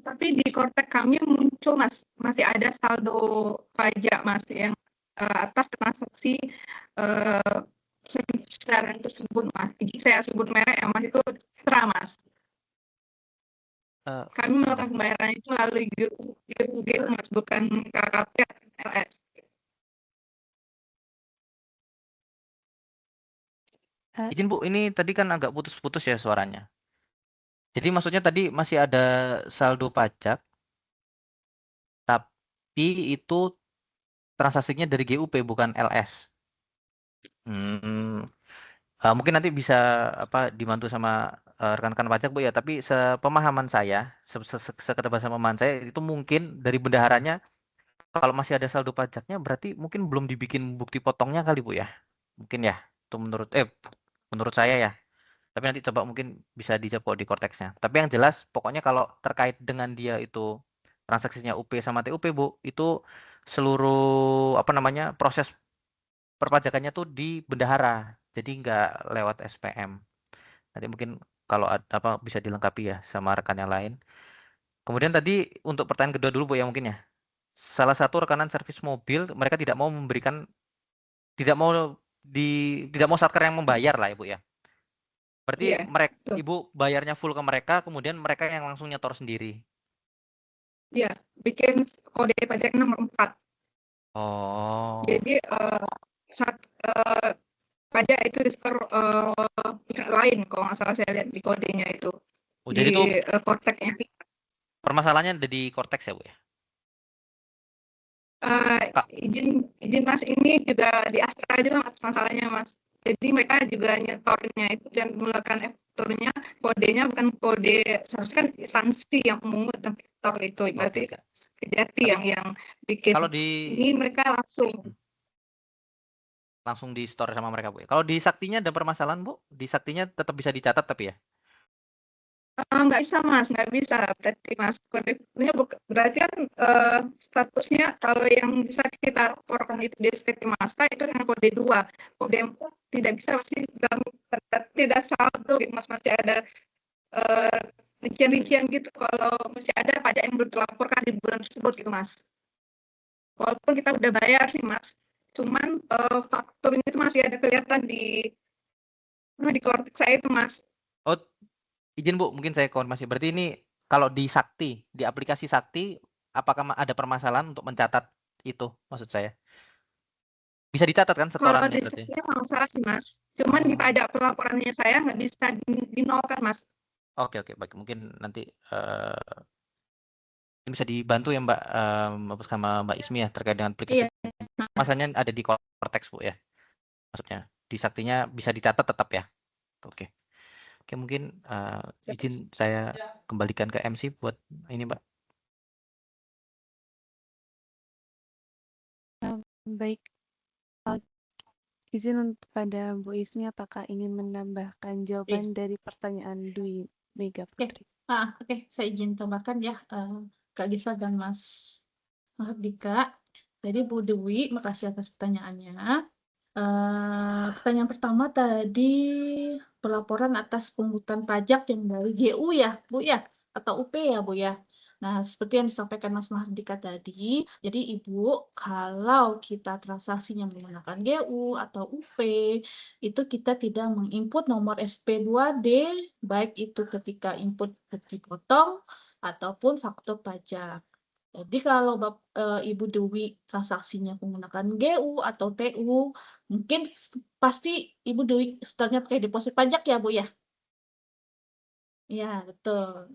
Tapi di Kortek kami muncul Mas, masih ada saldo pajak Mas yang atas transaksi besar tersebut Mas. Jadi saya sebut merek ya Mas, itu Citra Mas. Kami melakukan pembayaran itu melalui GUG Mas, bukan KKP atau LS. izin Bu, ini tadi kan agak putus-putus ya suaranya. Jadi maksudnya tadi masih ada saldo pajak, tapi itu transaksinya dari GUP bukan LS. Mungkin nanti bisa dibantu sama rekan-rekan pajak Bu ya. Tapi sepemahaman saya, seketebal pemahaman saya itu mungkin dari bendaharanya kalau masih ada saldo pajaknya berarti mungkin belum dibikin bukti potongnya kali Bu ya. Mungkin ya. Itu menurut saya ya. Tapi nanti coba mungkin bisa dijawab di korteksnya. Tapi yang jelas pokoknya kalau terkait dengan dia itu transaksinya UP sama TUP Bu, itu seluruh proses perpajakannya tuh di bendahara. Jadi nggak lewat SPM. Nanti mungkin kalau bisa dilengkapi ya sama rekan yang lain. Kemudian tadi untuk pertanyaan kedua dulu Bu ya mungkin ya. Salah satu rekanan servis mobil mereka tidak mau satker yang membayar lah Ibu ya. Berarti Iya, betul. Ibu bayarnya full ke mereka, kemudian mereka yang langsung nyetor sendiri. Iya, bikin kode pajak nomor 4. Oh. Jadi saat pajak itu disetor pihak lain kalau nggak salah saya lihat di kodenya itu. Oh, jadi itu Korteknya. permasalahannya ada di Cortex ya Bu ya? Izin Mas, ini juga di Astra juga Mas masalahnya Mas. Jadi mereka juga nyetornya itu dan melakukan efektornya, kodenya bukan kode, seharusnya kan instansi yang memungut dan efektor itu. Berarti Kejati yang bikin. Kalau ini mereka langsung di store sama mereka Bu ya. Kalau di Saktinya ada permasalahan Bu? Di Saktinya tetap bisa dicatat tapi ya? Nggak bisa Mas, nggak bisa. Berarti Mas, kodenya berarti kan statusnya kalau yang bisa kita laporkan itu di SPT Masa itu dengan kode 2. Kode 4 tidak bisa, masih berarti tidak saldo gitu Mas, masih ada rincian-rincian gitu kalau masih ada pajak yang belum dilaporkan di bulan tersebut gitu Mas. Walaupun kita udah bayar sih Mas, cuman fakturnya itu masih ada kelihatan di Kortex saya itu Mas. Oh, izin Bu, mungkin saya konfirmasi. Berarti ini kalau di Sakti, di aplikasi Sakti, apakah ada permasalahan untuk mencatat itu maksud saya? Bisa dicatat kan setorannya Kalau di berarti? saya nggak masalah sih Mas, cuman di pajak pelaporannya saya nggak bisa dinolkan Mas. Oke, baik. Mungkin nanti bisa dibantu ya Mbak sama Mbak Ismi ya terkait dengan aplikasi. Iya. Masanya ada di Cortex Bu ya. Maksudnya di Saktinya bisa dicatat tetap ya. Oke, mungkin izin saya kembalikan ke MC buat ini Mbak. Baik, izin pada Bu Ismi, apakah ingin menambahkan jawaban dari pertanyaan Dwi Mega Putri? Oke, saya izin tambahkan ya, Kak Gisel dan Mas Mahardika. Jadi Bu Dewi, makasih atas pertanyaannya. Pertanyaan pertama tadi pelaporan atas pungutan pajak yang dari GU ya, Bu ya, atau UP ya, Bu ya. Nah, seperti yang disampaikan Mas Mahardika tadi, jadi Ibu, kalau kita transaksinya menggunakan GU atau UP, itu kita tidak menginput nomor SP2D, baik itu ketika input bukti potong ataupun faktur pajak. Jadi kalau Ibu Dewi transaksinya menggunakan GU atau TU, mungkin pasti Ibu Dewi setelahnya pakai deposit pajak ya Bu ya? Ya, betul.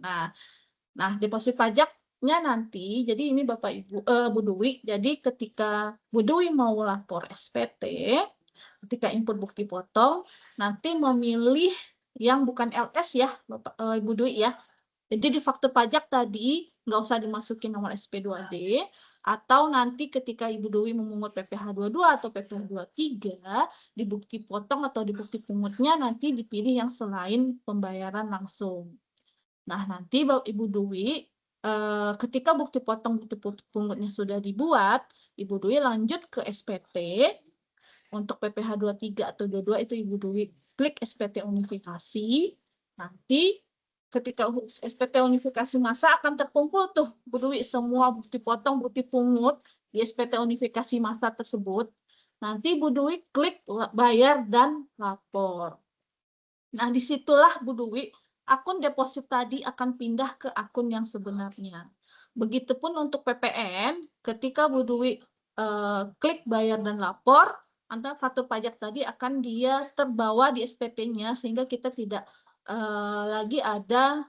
Nah, deposit pajaknya nanti, jadi ini Bapak Ibu, Bu Dewi, jadi ketika Bu Dewi mau lapor SPT, ketika input bukti potong, nanti memilih yang bukan LS ya, Bapak, Ibu Dewi ya. Jadi di faktur pajak tadi nggak usah dimasukin nomor SP2D, atau nanti ketika Ibu Dewi memungut PPh 22 atau PPh 23, di bukti potong atau di bukti pungutnya nanti dipilih yang selain pembayaran langsung. Nah, nanti Ibu Dewi ketika bukti potong bukti pungutnya sudah dibuat, Ibu Dwi lanjut ke SPT. Untuk PPH 23 atau 22 itu Ibu Dwi klik SPT unifikasi. Nanti ketika SPT unifikasi masa akan terkumpul tuh Bu Dwi semua bukti potong, bukti pungut di SPT unifikasi masa tersebut. Nanti Bu Dwi klik bayar dan lapor. Nah, disitulah Bu Dwi akun deposit tadi akan pindah ke akun yang sebenarnya. Begitupun untuk PPN, ketika Bu Dwi klik bayar dan lapor, antara faktur pajak tadi akan dia terbawa di SPT-nya sehingga kita tidak lagi ada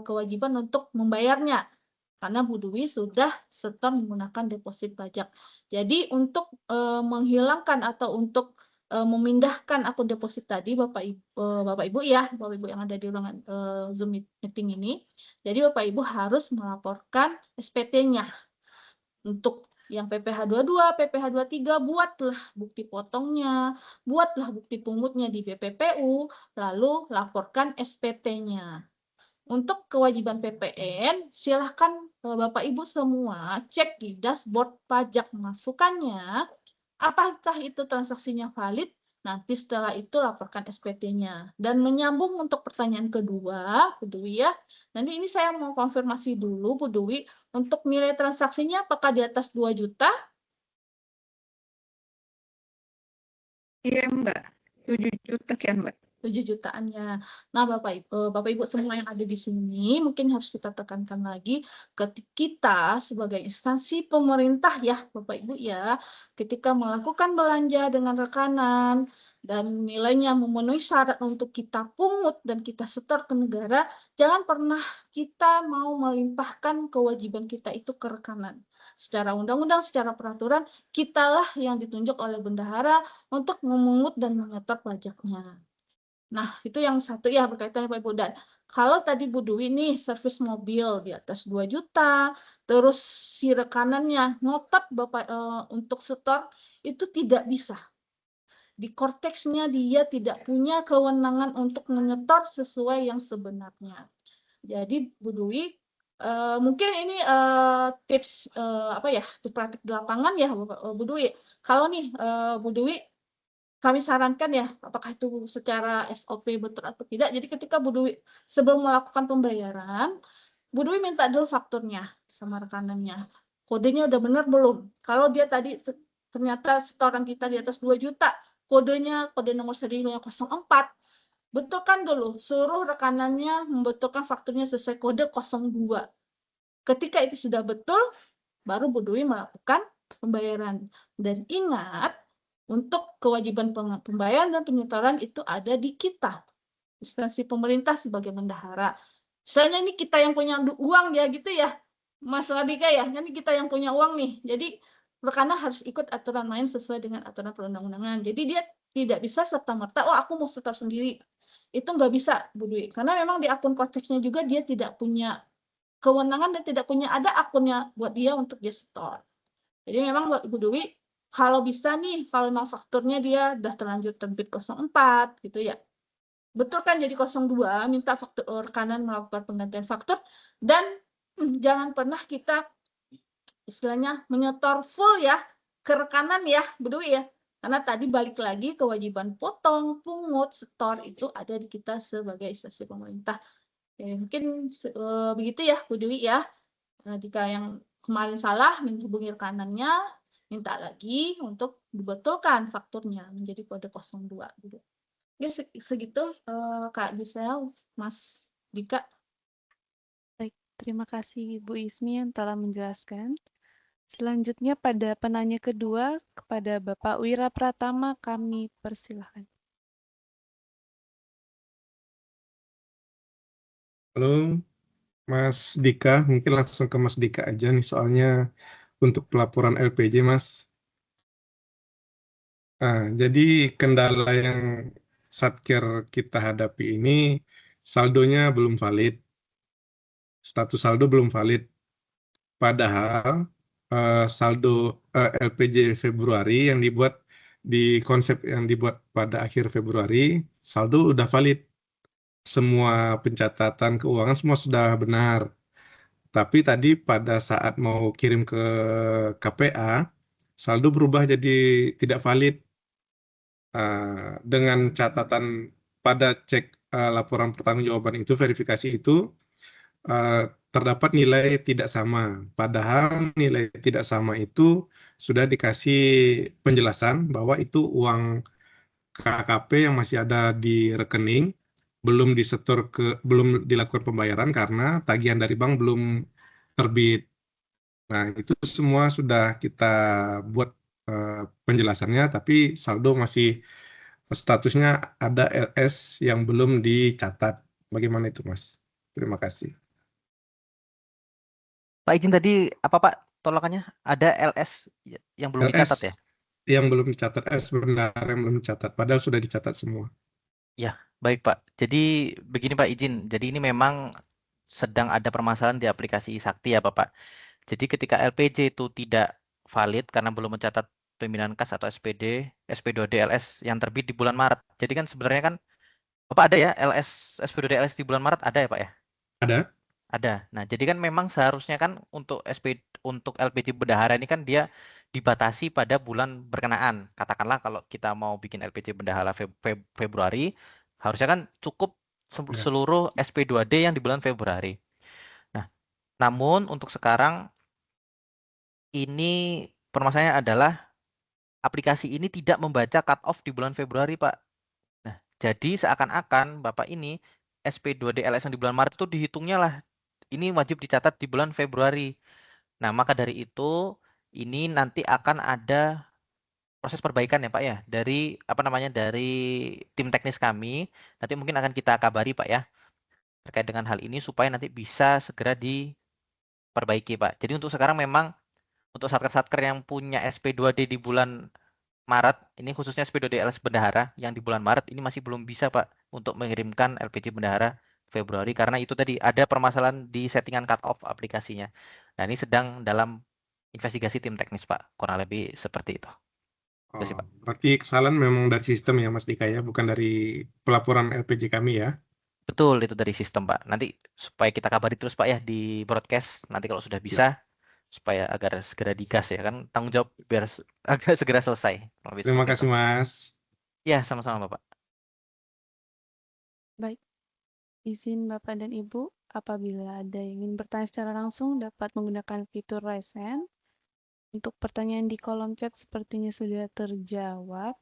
kewajiban untuk membayarnya karena Bu Dwi sudah setor menggunakan deposit pajak. Jadi untuk menghilangkan atau untuk memindahkan akun deposit tadi Bapak Ibu yang ada di ruangan Zoom meeting ini. Jadi Bapak Ibu harus melaporkan SPT-nya. Untuk yang PPH 22, PPH 23 buatlah bukti potongnya, buatlah bukti pungutnya di BPPU, lalu laporkan SPT-nya. Untuk kewajiban PPN, silahkan Bapak Ibu semua cek di dashboard pajak masukannya, apakah itu transaksinya valid, nanti setelah itu laporkan SPT-nya. Dan menyambung untuk pertanyaan kedua, Bu Dwi ya, nanti ini saya mau konfirmasi dulu Bu Dwi, untuk nilai transaksinya apakah di atas 2 juta? Iya Mbak, 7 juta kan Mbak. 7 jutaannya. Nah, Bapak Ibu semua yang ada di sini mungkin harus kita tekankan lagi kita sebagai instansi pemerintah ya, Bapak Ibu ya, ketika melakukan belanja dengan rekanan dan nilainya memenuhi syarat untuk kita pungut dan kita setor ke negara, jangan pernah kita mau melimpahkan kewajiban kita itu ke rekanan. Secara undang-undang, secara peraturan, kitalah yang ditunjuk oleh bendahara untuk memungut dan menyetor pajaknya. Nah, itu yang satu ya berkaitan Bapak Ibu. Dan kalau tadi Bu Dwi nih servis mobil di atas 2 juta, terus si rekanannya ngotot Bapak untuk setor, itu tidak bisa. Di korteksnya dia tidak punya kewenangan untuk menyetor sesuai yang sebenarnya. Jadi Bu Dwi, mungkin ini tips apa ya, tips praktik di lapangan ya Bu Dwi. Kalau nih Bu Dwi kami sarankan ya, apakah itu secara SOP betul atau tidak. Jadi ketika Bu Dwi sebelum melakukan pembayaran, Bu Dwi minta dulu fakturnya sama rekanannya. Kodenya udah benar belum? Kalau dia tadi ternyata setoran kita di atas 2 juta, kode nomor serinya 04, betulkan dulu, suruh rekanannya membetulkan fakturnya sesuai kode 02. Ketika itu sudah betul, baru Bu Dwi melakukan pembayaran. Dan ingat, untuk kewajiban pembayaran dan penyetoran itu ada di kita, instansi pemerintah sebagai bendahara. Misalnya ini kita yang punya uang ya gitu ya, Mas Radika ya, ini kita yang punya uang nih. Jadi rekanan harus ikut aturan main sesuai dengan aturan perundang-undangan. Jadi dia tidak bisa serta-merta, oh aku mau setor sendiri. Itu nggak bisa, Bu Dwi. Karena memang di akun konteksnya juga dia tidak punya kewenangan dan tidak punya ada akunnya buat dia untuk dia setor. Jadi memang Bu Dwi, kalau bisa nih, kalau memang fakturnya dia udah terlanjur terbit 04 gitu ya. Betul kan jadi 02, minta faktur rekanan melakukan penggantian faktur dan jangan pernah kita istilahnya menyetor full ya ke rekanan ya, Bu Dwi ya. Karena tadi balik lagi kewajiban potong, pungut, setor itu ada di kita sebagai instansi pemerintah. Ya, mungkin begitu ya Bu Dwi ya. Jika yang kemarin salah menghubungi rekanannya, minta lagi untuk dibetulkan fakturnya menjadi kode 02 gitu. Oke, segitu Kak Gisel, Mas Dika. Baik, terima kasih Bu Ismi yang telah menjelaskan. Selanjutnya pada penanya kedua kepada Bapak Wira Pratama kami persilahkan. Halo, Mas Dika, mungkin langsung ke Mas Dika aja nih soalnya untuk pelaporan LPJ, Mas. Jadi kendala yang Satker kita hadapi ini saldonya belum valid, status saldo belum valid. Padahal saldo LPJ Februari yang dibuat di konsep yang dibuat pada akhir Februari, saldo udah valid. Semua pencatatan keuangan semua sudah benar. Tapi tadi pada saat mau kirim ke KPA, saldo berubah jadi tidak valid. Dengan catatan pada cek laporan pertanggungjawaban itu, verifikasi itu eh, terdapat nilai tidak sama. Padahal nilai tidak sama itu sudah dikasih penjelasan bahwa itu uang KKP yang masih ada di rekening, belum dilakukan pembayaran karena tagihan dari bank belum terbit. Nah, itu semua sudah kita buat eh, penjelasannya, tapi saldo masih statusnya ada LS yang belum dicatat. Bagaimana itu, Mas? Terima kasih. Pak izin tadi apa Pak tolakannya? Ada LS yang belum LS dicatat ya? yang belum dicatat, sebenarnya yang belum dicatat, padahal sudah dicatat semua. Ya, baik Pak. Jadi begini Pak izin. Jadi ini memang sedang ada permasalahan di aplikasi Sakti ya Bapak. Jadi ketika LPJ itu tidak valid karena belum mencatat pembinaan kas atau SPD, SP2D LS yang terbit di bulan Maret. Jadi kan sebenarnya kan Bapak ada ya LS SP2D LS di bulan Maret ada ya Pak ya? Ada? Ada. Nah, jadi kan memang seharusnya kan untuk LPG bendahara ini kan dia dibatasi pada bulan berkenaan. Katakanlah kalau kita mau bikin LPG bendahara Februari, harusnya kan cukup Ya. seluruh SP2D yang di bulan Februari. Nah, namun untuk sekarang ini permasalahannya adalah aplikasi ini tidak membaca cut off di bulan Februari, Pak. Nah, jadi seakan-akan Bapak ini SP2D LS yang di bulan Maret itu dihitungnya lah ini wajib dicatat di bulan Februari. Nah, maka dari itu ini nanti akan ada proses perbaikan ya Pak ya dari apa namanya dari tim teknis kami. Nanti mungkin akan kita kabari Pak ya terkait dengan hal ini supaya nanti bisa segera diperbaiki Pak. Jadi untuk sekarang memang untuk satker-satker yang punya SP2D di bulan Maret, ini khususnya SP2D LS Bendahara yang di bulan Maret ini masih belum bisa Pak untuk mengirimkan LPG Bendahara Februari karena itu tadi ada permasalahan di settingan cut off aplikasinya. Nah, ini sedang dalam investigasi tim teknis Pak, kurang lebih seperti itu. Itu Oh, sih Pak. berarti kesalahan memang dari sistem ya, Mas Dika ya, bukan dari pelaporan LPG kami ya. Betul, itu dari sistem Pak. Nanti supaya kita kabari terus Pak ya di broadcast. Nanti kalau sudah bisa Siap. supaya agar segera digas ya kan tanggung jawab biar agak segera selesai. Kurang lebih Terima seperti itu. kasih, Mas. Ya, sama-sama Bapak. Baik, izin Bapak dan Ibu, apabila ada yang ingin bertanya secara langsung dapat menggunakan fitur Raise Hand. Untuk pertanyaan di kolom chat sepertinya sudah terjawab.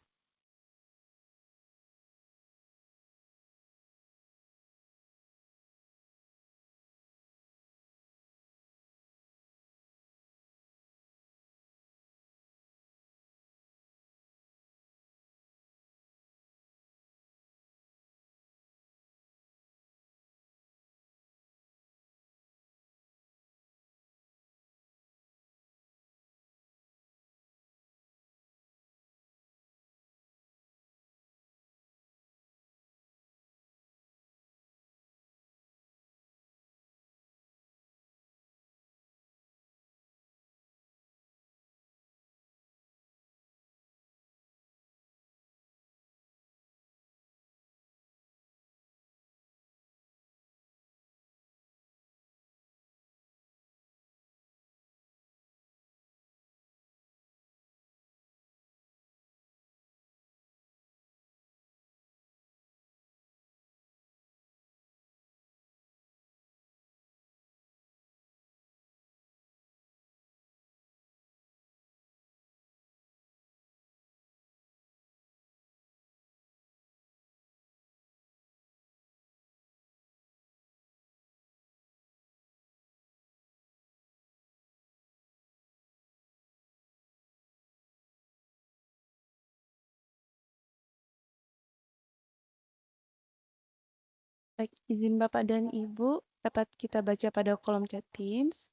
Baik, izin Bapak dan Ibu, dapat kita baca pada kolom chat Teams.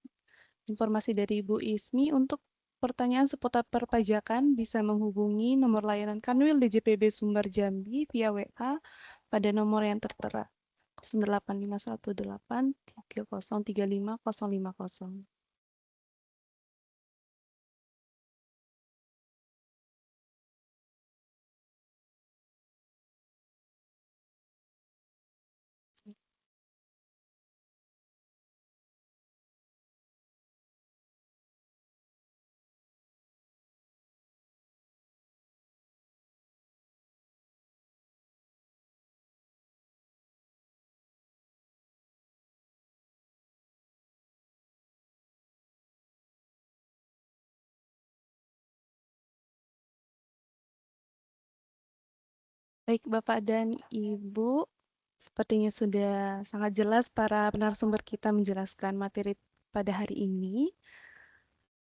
Informasi dari Ibu Ismi untuk pertanyaan seputar perpajakan bisa menghubungi nomor layanan Kanwil DJPB Sumber Jambi via WA pada nomor yang tertera 08518 3035 050. Baik, Bapak dan Ibu, sepertinya sudah sangat jelas para narasumber kita menjelaskan materi pada hari ini.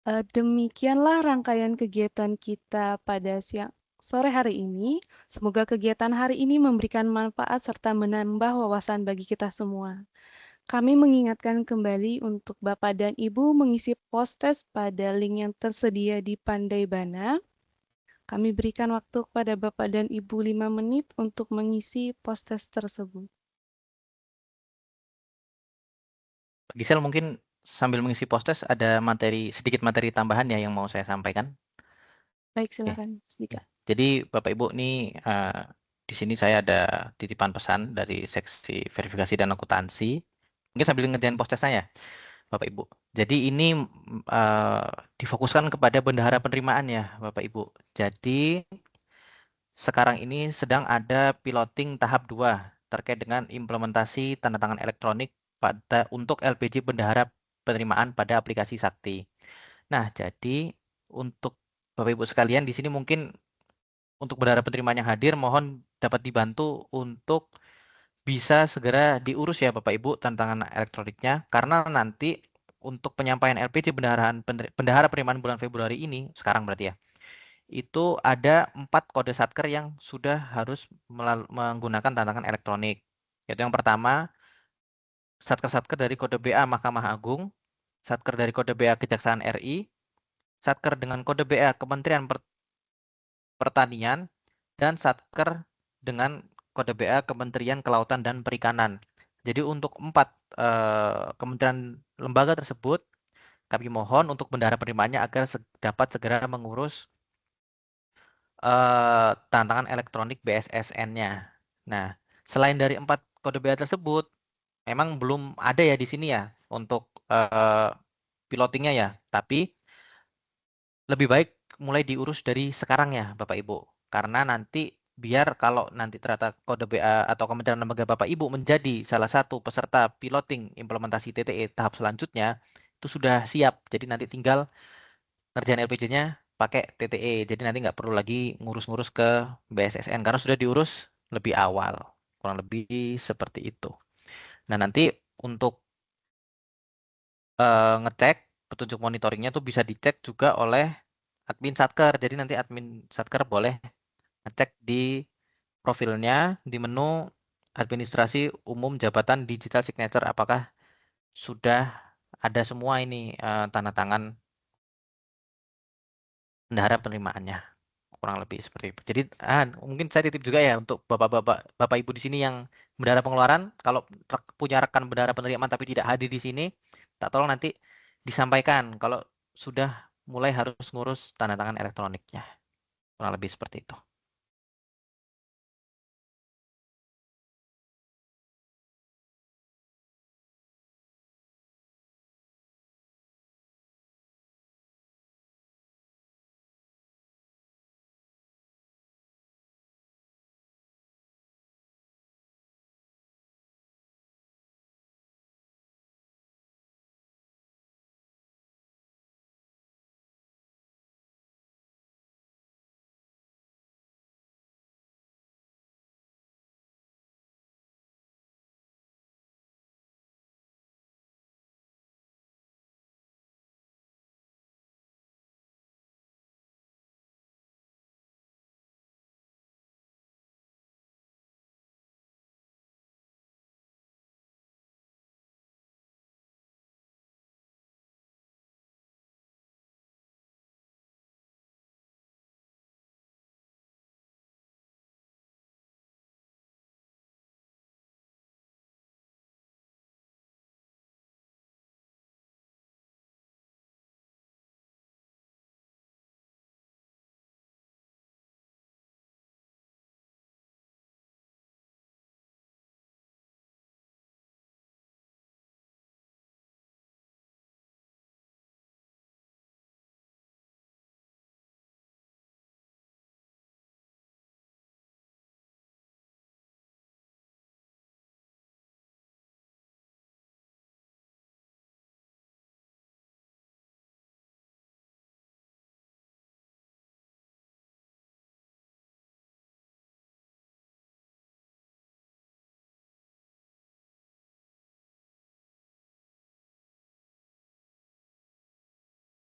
Demikianlah rangkaian kegiatan kita pada sore hari ini. Semoga kegiatan hari ini memberikan manfaat serta menambah wawasan bagi kita semua. Kami mengingatkan kembali untuk Bapak dan Ibu mengisi post-test pada link yang tersedia di Pandaibana. Kami berikan waktu kepada Bapak dan Ibu 5 menit untuk mengisi post-test tersebut. Gisel, mungkin sambil mengisi post-test ada sedikit materi tambahan ya yang mau saya sampaikan. Baik, Oke. silakan, Sedika. Jadi Bapak Ibu ini di sini saya ada titipan pesan dari seksi verifikasi dan akuntansi. Mungkin sambil ngerjain post-testnya ya, Bapak Ibu. Jadi ini difokuskan kepada bendahara penerimaan ya, Bapak Ibu. Jadi sekarang ini sedang ada piloting tahap 2 terkait dengan implementasi tanda tangan elektronik untuk LPG bendahara penerimaan pada aplikasi Sakti. Nah, jadi untuk Bapak Ibu sekalian di sini mungkin untuk bendahara penerimaan yang hadir mohon dapat dibantu untuk bisa segera diurus ya Bapak Ibu tantangan elektroniknya, karena nanti untuk penyampaian LPG bendahara penerimaan bulan Februari ini sekarang berarti ya, itu ada 4 kode satker yang sudah harus menggunakan tantangan elektronik. Yaitu yang pertama, satker-satker dari kode BA Mahkamah Agung, satker dari kode BA Kejaksaan RI, satker dengan kode BA Kementerian Pertanian, dan satker dengan kode BA Kementerian Kelautan dan Perikanan. Jadi untuk 4 kementerian lembaga tersebut, kami mohon untuk bendahara penerimaannya agar dapat segera mengurus tantangan elektronik BSSN-nya. Nah, selain dari 4 kode BA tersebut, memang belum ada ya di sini ya untuk pilotingnya ya, tapi lebih baik mulai diurus dari sekarang ya Bapak Ibu. Karena nanti biar kalau nanti ternyata kode BA atau Kementerian Lembaga Bapak Ibu menjadi salah satu peserta piloting implementasi TTE tahap selanjutnya, itu sudah siap. Jadi nanti tinggal ngerjain LPG-nya pakai TTE. Jadi nanti nggak perlu lagi ngurus-ngurus ke BSSN karena sudah diurus lebih awal. Kurang lebih seperti itu. Nah, nanti untuk ngecek petunjuk monitoringnya tuh bisa dicek juga oleh admin Satker. Jadi nanti admin Satker boleh ngecek di profilnya di menu administrasi umum jabatan digital signature apakah sudah ada semua ini tanda tangan bendahara penerimaannya. Kurang lebih seperti itu. Jadi mungkin saya titip juga ya untuk bapak ibu di sini yang bendahara pengeluaran, kalau punya rekan bendahara penerimaan tapi tidak hadir di sini, tak tolong nanti disampaikan kalau sudah mulai harus ngurus tanda tangan elektroniknya. Kurang lebih seperti itu.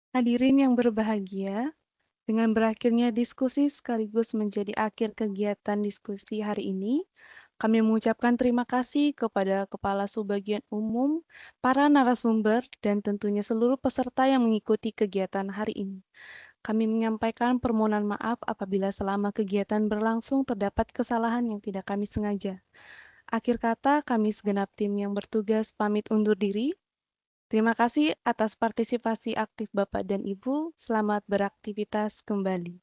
Hadirin yang berbahagia, dengan berakhirnya diskusi sekaligus menjadi akhir kegiatan diskusi hari ini, kami mengucapkan terima kasih kepada Kepala Subbagian Umum, para narasumber, dan tentunya seluruh peserta yang mengikuti kegiatan hari ini. Kami menyampaikan permohonan maaf apabila selama kegiatan berlangsung terdapat kesalahan yang tidak kami sengaja. Akhir kata, kami segenap tim yang bertugas pamit undur diri. Terima kasih atas partisipasi aktif Bapak dan Ibu. Selamat beraktivitas kembali.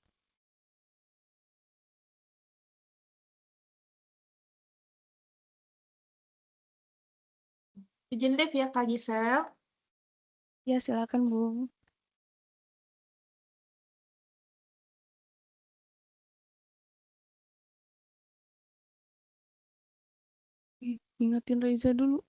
Izin live ya Kak Gisel. Ya, silakan, Bung. Ingatin Reza dulu.